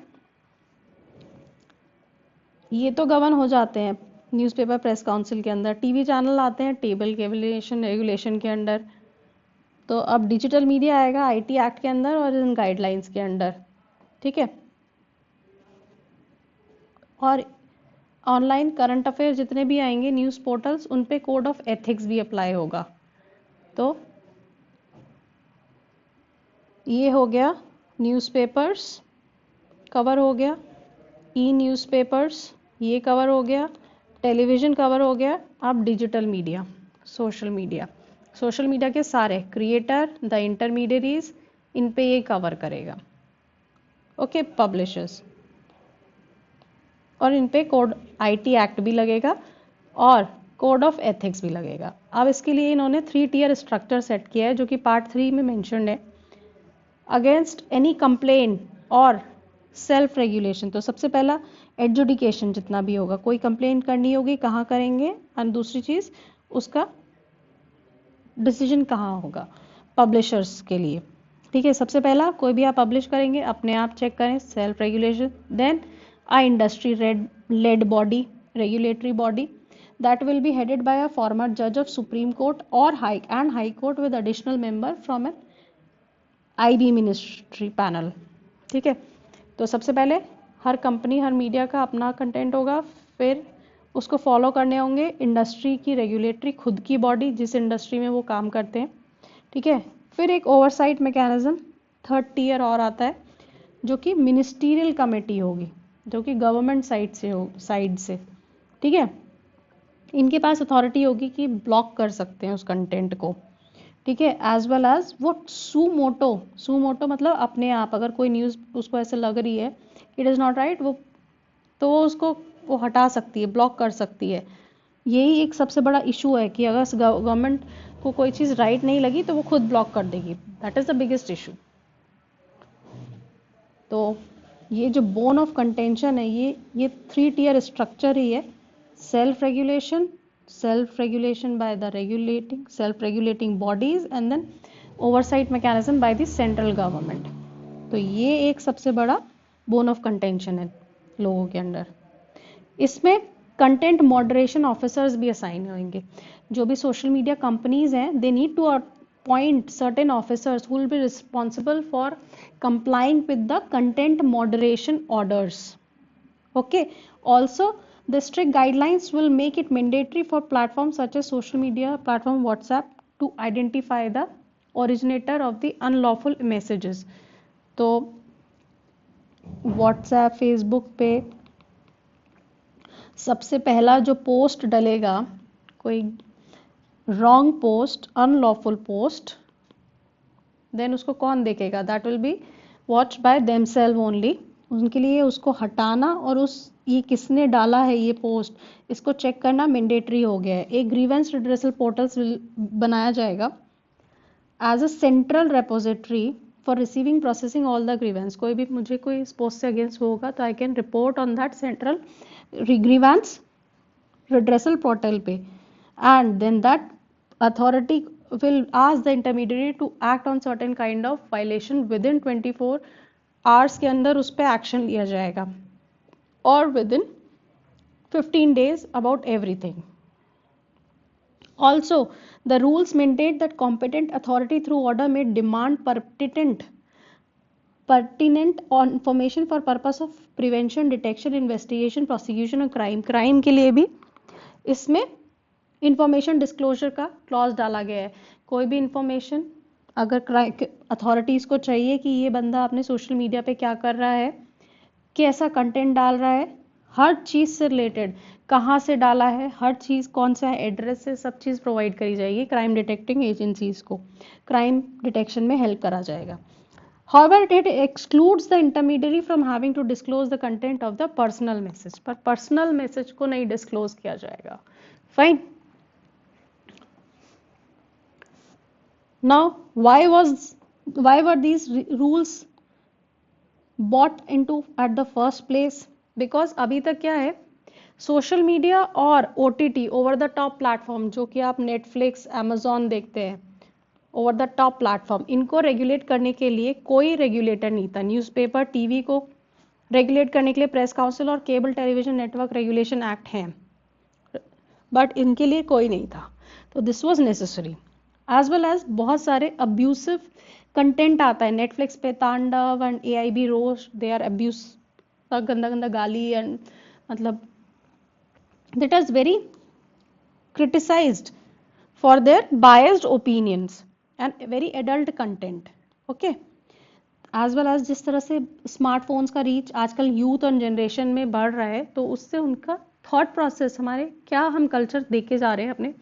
ये तो govern हो जाते हैं न्यूज़पेपर प्रेस काउंसिल के अंदर. टीवी चैनल आते हैं टेबल कैबिलेशन रेगुलेशन के अंडर. तो अब डिजिटल मीडिया आएगा आईटी एक्ट के अंदर और इन गाइडलाइंस के अंडर, ठीक है. और ऑनलाइन करंट अफेयर जितने भी आएंगे न्यूज़ पोर्टल्स, उन पे कोड ऑफ एथिक्स भी अप्लाई होगा. तो ये हो गया न्यूज़पेपर्स कवर हो गया, ई न्यूज़पेपर्स ये कवर हो गया, टेलीविज़न कवर हो गया, अब digital media, social media. Social media के सारे क्रिएटर, द इंटरमीडियरीज, इन पे ये कवर करेगा। ओके, पब्लिशर्स, और इन पे कोड आईटी एक्ट भी लगेगा और कोड ऑफ एथिक्स भी लगेगा। अब इसके लिए इन्होंने 3 टियर स्ट्रक्चर सेट किया है जो कि पार्ट 3 में मेंशन्ड है। अगेंस्ट एनी कंप्लेन और सेल्फ रेगुलेशन, तो सबसे पहला एडजुडिकेशन जितना भी होगा, कोई कंप्लेन करनी होगी कहाँ करेंगे, और दूसरी चीज़ उसका डिसीजन कहाँ होगा, पब्लिशर्स के लिए। ठीक है, सबसे पहला कोई भी आप पब्लिश करेंगे अपने आप चेक करें, self regulation. Then a industry led body, regulatory body that will be headed by a former judge of Supreme Court or High Court with additional member from an IB ministry panel। ठीक है, तो सबसे पहले हर company, हर media का अपना content होगा, फिर उसको फॉलो करने होंगे इंडस्ट्री की रेगुलेटरी खुद की बॉडी जिस इंडस्ट्री में वो काम करते हैं। ठीक है, फिर एक ओवरसाइट मैकेनिज्म, थर्ड टियर और आता है जो कि मिनिस्टीरियल कमेटी होगी, जो कि गवर्नमेंट साइड से। ठीक है, इनके पास अथॉरिटी होगी कि ब्लॉक कर सकते हैं उस कंटेंट को। ठीक है, एज वेल एज वो सुमोटो मतलब अपने आप, अगर कोई न्यूज़ उसको ऐसे लग रही है इट इज़ नॉट राइट, तो वो उसको वो हटा सकती है, ब्लॉक कर सकती है। यही एक सबसे बड़ा इशू है कि अगर गवर्नमेंट को कोई चीज़ राइट नहीं लगी तो वो खुद ब्लॉक कर देगी। That is the biggest issue. तो ये जो बोन ऑफ कंटेंशन है, ये 3 टियर स्ट्रक्चर ही है। Self regulation by the regulating self regulating bodies and then oversight mechanism by the central government. तो ये एक सबसे बड़ा बोन ऑफ कंटेंशन है लोगों के अंदर। इसमें कंटेंट मॉडरेशन ऑफिसर्स भी असाइन होंगे। जो भी सोशल मीडिया कंपनीज हैं, they need to appoint certain officers who will be responsible for complying with the content moderation orders. Okay, also the strict guidelines will make it mandatory for platforms such as social media platform WhatsApp to identify the originator of the unlawful messages. तो WhatsApp, Facebook पे सबसे पहला जो post डलेगा, कोई wrong post, unlawful post, then उसको कौन देखेगा? That will be watch by themselves only. उनके लिए उसको हटाना और उस ये किसने डाला है ये पोस्ट, इसको चेक करना मैंडेटरी हो गया है। एक ग्रीवेंस रिड्रेसल पोर्टल्स बनाया जाएगा as a central repository for receiving processing all the grievance. कोई भी मुझे कोई इस पोस्ट से अगेंस्ट होगा तो I can report on that central grievance redressal portal पे, and then that authority will ask the intermediary to act on certain kind of violation within 24 hours के अंदर उस पर एक्शन लिया जाएगा, और within 15 days about everything. Also, the rules mandate that competent authority through order may demand pertinent information for purpose of prevention, detection, investigation, prosecution of crime के लिए भी इसमें इंफॉर्मेशन डिस्क्लोजर का क्लॉज डाला गया है। कोई भी इंफॉर्मेशन अगर अथॉरिटीज़ को चाहिए कि ये बंदा अपने सोशल मीडिया पे क्या कर रहा है, कैसा कंटेंट डाल रहा है, हर चीज़ से रिलेटेड, कहाँ से डाला है, हर चीज़ कौन सा एड्रेस से, सब चीज़ प्रोवाइड करी जाएगी क्राइम डिटेक्टिंग एजेंसीज को, क्राइम डिटेक्शन में हेल्प करा जाएगा। However, it excludes the intermediary from having to disclose the content of the personal message, पर personal message को नहीं disclose किया जाएगा। Fine. Now, why were these rules brought into at the first place? Because अभी तक क्या है, social media और OTT over the top platform, जो कि आप नेटफ्लिक्स, अमेजॉन देखते हैं, ओवर द टॉप प्लेटफॉर्म, इनको रेगुलेट करने के लिए कोई रेगुलेटर नहीं था। न्यूज़पेपर, टीवी को रेगुलेट करने के लिए प्रेस काउंसिल और cable television network regulation act हैं, बट इनके लिए कोई नहीं था। तो this was necessary. As well as बहुत सारे अब्यूसिव कंटेंट आता है नेटफ्लिक्स पे, Tandav and AIB roast, they are abuse, गंदा गंदा गाली एंड मतलब that is very criticized for their biased opinions and very adult content. Okay, as well as जिस तरह से स्मार्टफोन्स का रीच आजकल यूथ और जनरेशन में बढ़ रहा है, तो उससे उनका थॉट प्रोसेस, हमारे क्या हम कल्चर देके जा रहे हैं अपने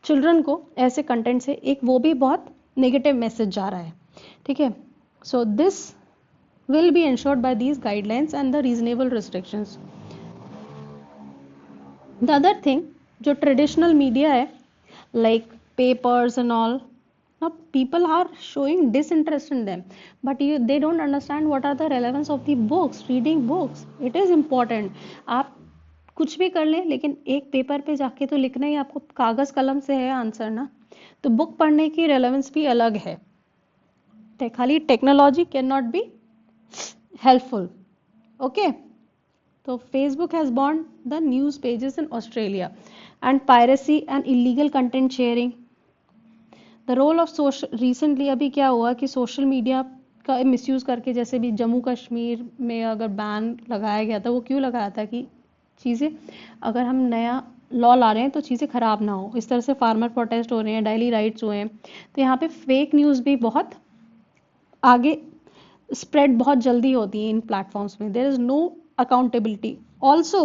चिल्ड्रन को ऐसे कंटेंट से, एक वो भी बहुत नेगेटिव मैसेज जा रहा है, ठीक है। So this will be ensured by these guidelines and the reasonable restrictions. The other thing, जो traditional media है like papers and all, now people are showing disinterest in them, but they don't understand what are the relevance of the books. Reading books, it is important. आप कुछ भी कर लें, लेकिन एक paper पे जाके तो लिखना ही आपको कागज कलम से है आंसर ना, तो बुक पढ़ने की रेलेवेंस भी अलग है। खाली technology can not be helpful. Okay, so Facebook has banned the news pages in Australia, and piracy and illegal content sharing. The role of social, recently अभी क्या हुआ कि सोशल मीडिया का मिसयूज करके, जैसे भी जम्मू कश्मीर में अगर बैन लगाया गया था, वो क्यों लगाया था कि चीज़ें, अगर हम नया लॉ ला रहे हैं तो चीज़ें ख़राब ना हो। इस तरह से फार्मर प्रोटेस्ट हो रहे हैं, डेली राइट्स हुए हैं, तो यहाँ पे फेक न्यूज़ भी बहुत आगे स्प्रेड बहुत जल्दी होती है इन प्लेटफॉर्म्स में। There is no accountability. Also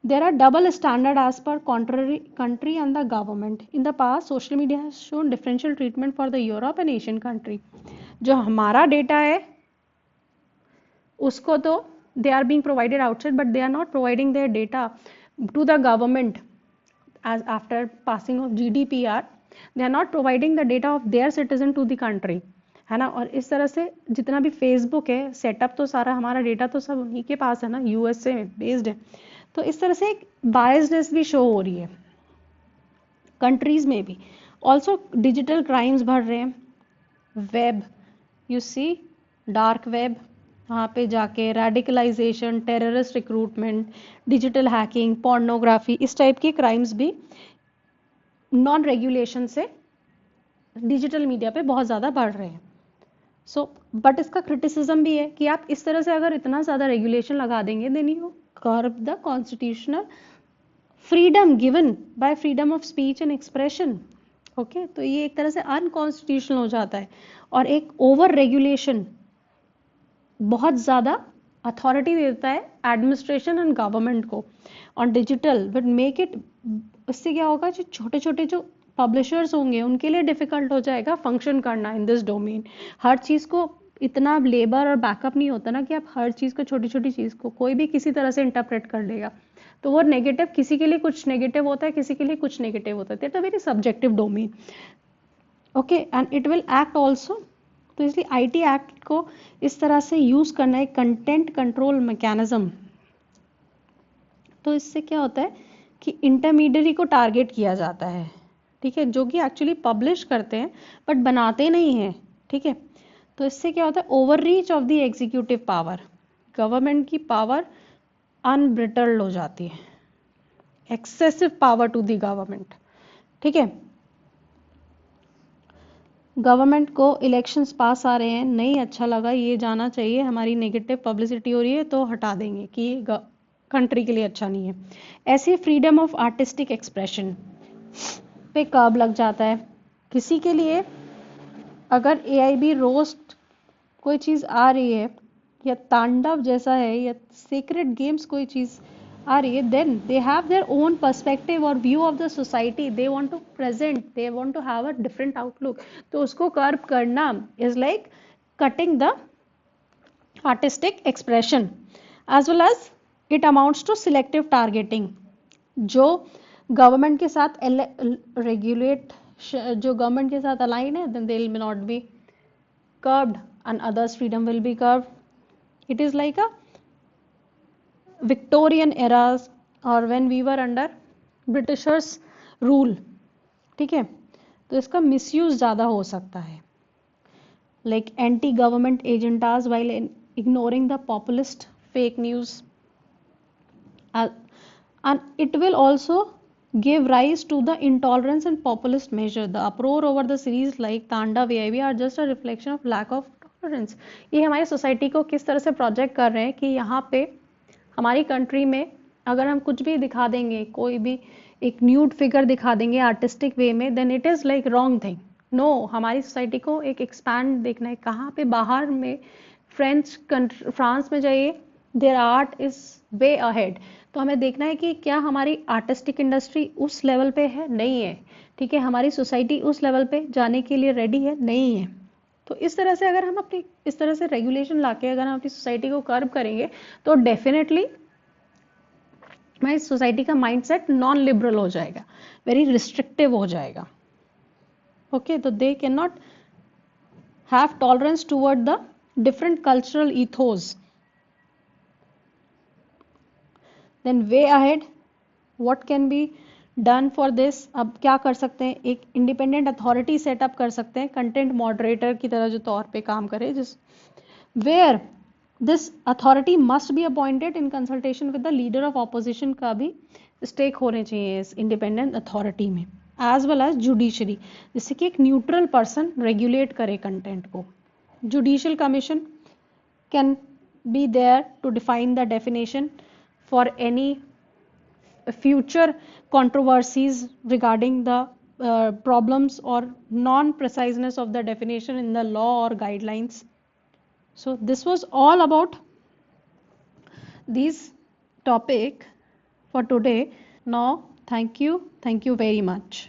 there are double standard as per contrary country and the government. In the past social media has shown differential treatment for the Europe and Asian country. जो हमारा data है उसको तो they are being provided outside, but they are not providing their data to the government as after passing of GDPR, they are not providing the data of their citizen to the country, है ना। और इस तरह से जितना भी Facebook है, setup तो सारा हमारा डेटा तो सब उन्हीं के पास है ना, यूएसए में बेस्ड है। तो इस तरह से एक बायसनेस भी शो हो रही है कंट्रीज में भी। ऑल्सो डिजिटल क्राइम्स बढ़ रहे हैं, web, you see dark web, वहाँ पे जाके radicalisation, terrorist recruitment, digital hacking, pornography, इस टाइप के क्राइम्स भी नॉन रेगुलेशन से डिजिटल मीडिया पे बहुत ज़्यादा बढ़ रहे हैं। सो बट इसका क्रिटिसिज्म भी है कि आप इस तरह से अगर इतना ज़्यादा रेगुलेशन लगा देंगे, then you curb the constitutional freedom given by freedom of speech and expression. Okay, तो ये एक तरह से अनकॉन्स्टिट्यूशनल हो जाता है। और एक ओवर रेगुलेशन बहुत ज़्यादा अथॉरिटी देता है एडमिनिस्ट्रेशन एंड गवर्नमेंट को on digital, but make it, इससे क्या होगा, जो छोटे छोटे जो पब्लिशर्स होंगे उनके लिए डिफिकल्ट हो जाएगा फंक्शन करना इन दिस डोमेन। हर चीज़ को इतना लेबर और बैकअप नहीं होता ना कि आप हर चीज़ को, छोटी छोटी चीज़ को कोई भी किसी तरह से इंटरप्रेट कर लेगा, तो वो नेगेटिव, किसी के लिए कुछ नेगेटिव होता है, किसी के लिए कुछ नेगेटिव होता है। That a very subjective domain. Okay, and it will act also. तो इसलिए आईटी एक्ट को इस तरह से यूज करना है, कंटेंट कंट्रोल मैकेनिज्म। तो इससे क्या होता है कि इंटरमीडियरी को टारगेट किया जाता है, ठीक है, जो कि एक्चुअली पब्लिश करते हैं बट बनाते नहीं हैं, ठीक है। तो इससे क्या होता है, overreach of the executive power, government की पावर अनब्रिटल्ड हो जाती है, excessive power to the government, ठीक है। गवर्नमेंट को इलेक्शंस पास आ रहे हैं, नहीं अच्छा लगा, ये जाना चाहिए, हमारी नेगेटिव पब्लिसिटी हो रही है तो हटा देंगे कि ये कंट्री के लिए अच्छा नहीं है। ऐसे फ्रीडम ऑफ आर्टिस्टिक एक्सप्रेशन पे कर्ब लग जाता है। किसी के लिए अगर AIB रोस्ट कोई चीज़ आ रही है, या तांडव जैसा है, या सीक्रेट गेम्स कोई चीज़ आ रही है, then they have their own perspective और view of the society, they want to present, they want to have a different outlook. तो उसको कर्ब करना is like cutting the artistic expression, as well as it amounts to selective targeting. जो government के साथ regulate, जो government के साथ align है, then they will not be curbed and others freedom will be curbed. It is like a Victorian eras or when we were under Britishers rule, ठीक है। तो इसका मिसयूज ज़्यादा हो सकता है, like anti-government agendas while ignoring the populist fake news, and it will also give rise to the intolerance and populist measure. The uproar over the series like Tandav AIB are just a reflection of lack of tolerance. ये हमारी society को किस तरह से project कर रहे हैं कि यहाँ पे हमारी कंट्री में अगर हम कुछ भी दिखा देंगे, कोई भी एक न्यूड फिगर दिखा देंगे आर्टिस्टिक वे में, then it is like wrong thing. No, हमारी सोसाइटी को एक एक्सपैंड देखना है। कहाँ पे बाहर में फ्रांस में जाइए, their art is way ahead. तो हमें देखना है कि क्या हमारी आर्टिस्टिक इंडस्ट्री उस लेवल पे है, नहीं है, ठीक है, हमारी सोसाइटी उस लेवल पे जाने के लिए रेडी है, नहीं है। तो इस तरह से अगर हम अपनी इस तरह से रेगुलेशन लाके अगर हम अपनी सोसाइटी को कर्ब करेंगे तो डेफिनेटली हमारी सोसाइटी का माइंडसेट नॉन लिबरल हो जाएगा, वेरी रिस्ट्रिक्टिव हो जाएगा। ओके, तो they can not have tolerance toward the different cultural ethos. Then way ahead, what can be done for this? अब क्या कर सकते हैं, एक इंडिपेंडेंट अथॉरिटी सेटअप कर सकते हैं, कंटेंट मॉडरेटर की तरह जो तौर पे काम करे, जिस where this authority must be appointed in consultation with the leader of opposition का भी स्टेक होने चाहिए इस इंडिपेंडेंट अथॉरिटी में, एज वेल एज जुडिशरी, जिससे कि एक न्यूट्रल पर्सन रेगुलेट करे कंटेंट को। Judicial commission can be there to define the definition for any future controversies regarding the problems or non-preciseness of the definition in the law or guidelines. So this was all about this topic for today. Now, thank you very much.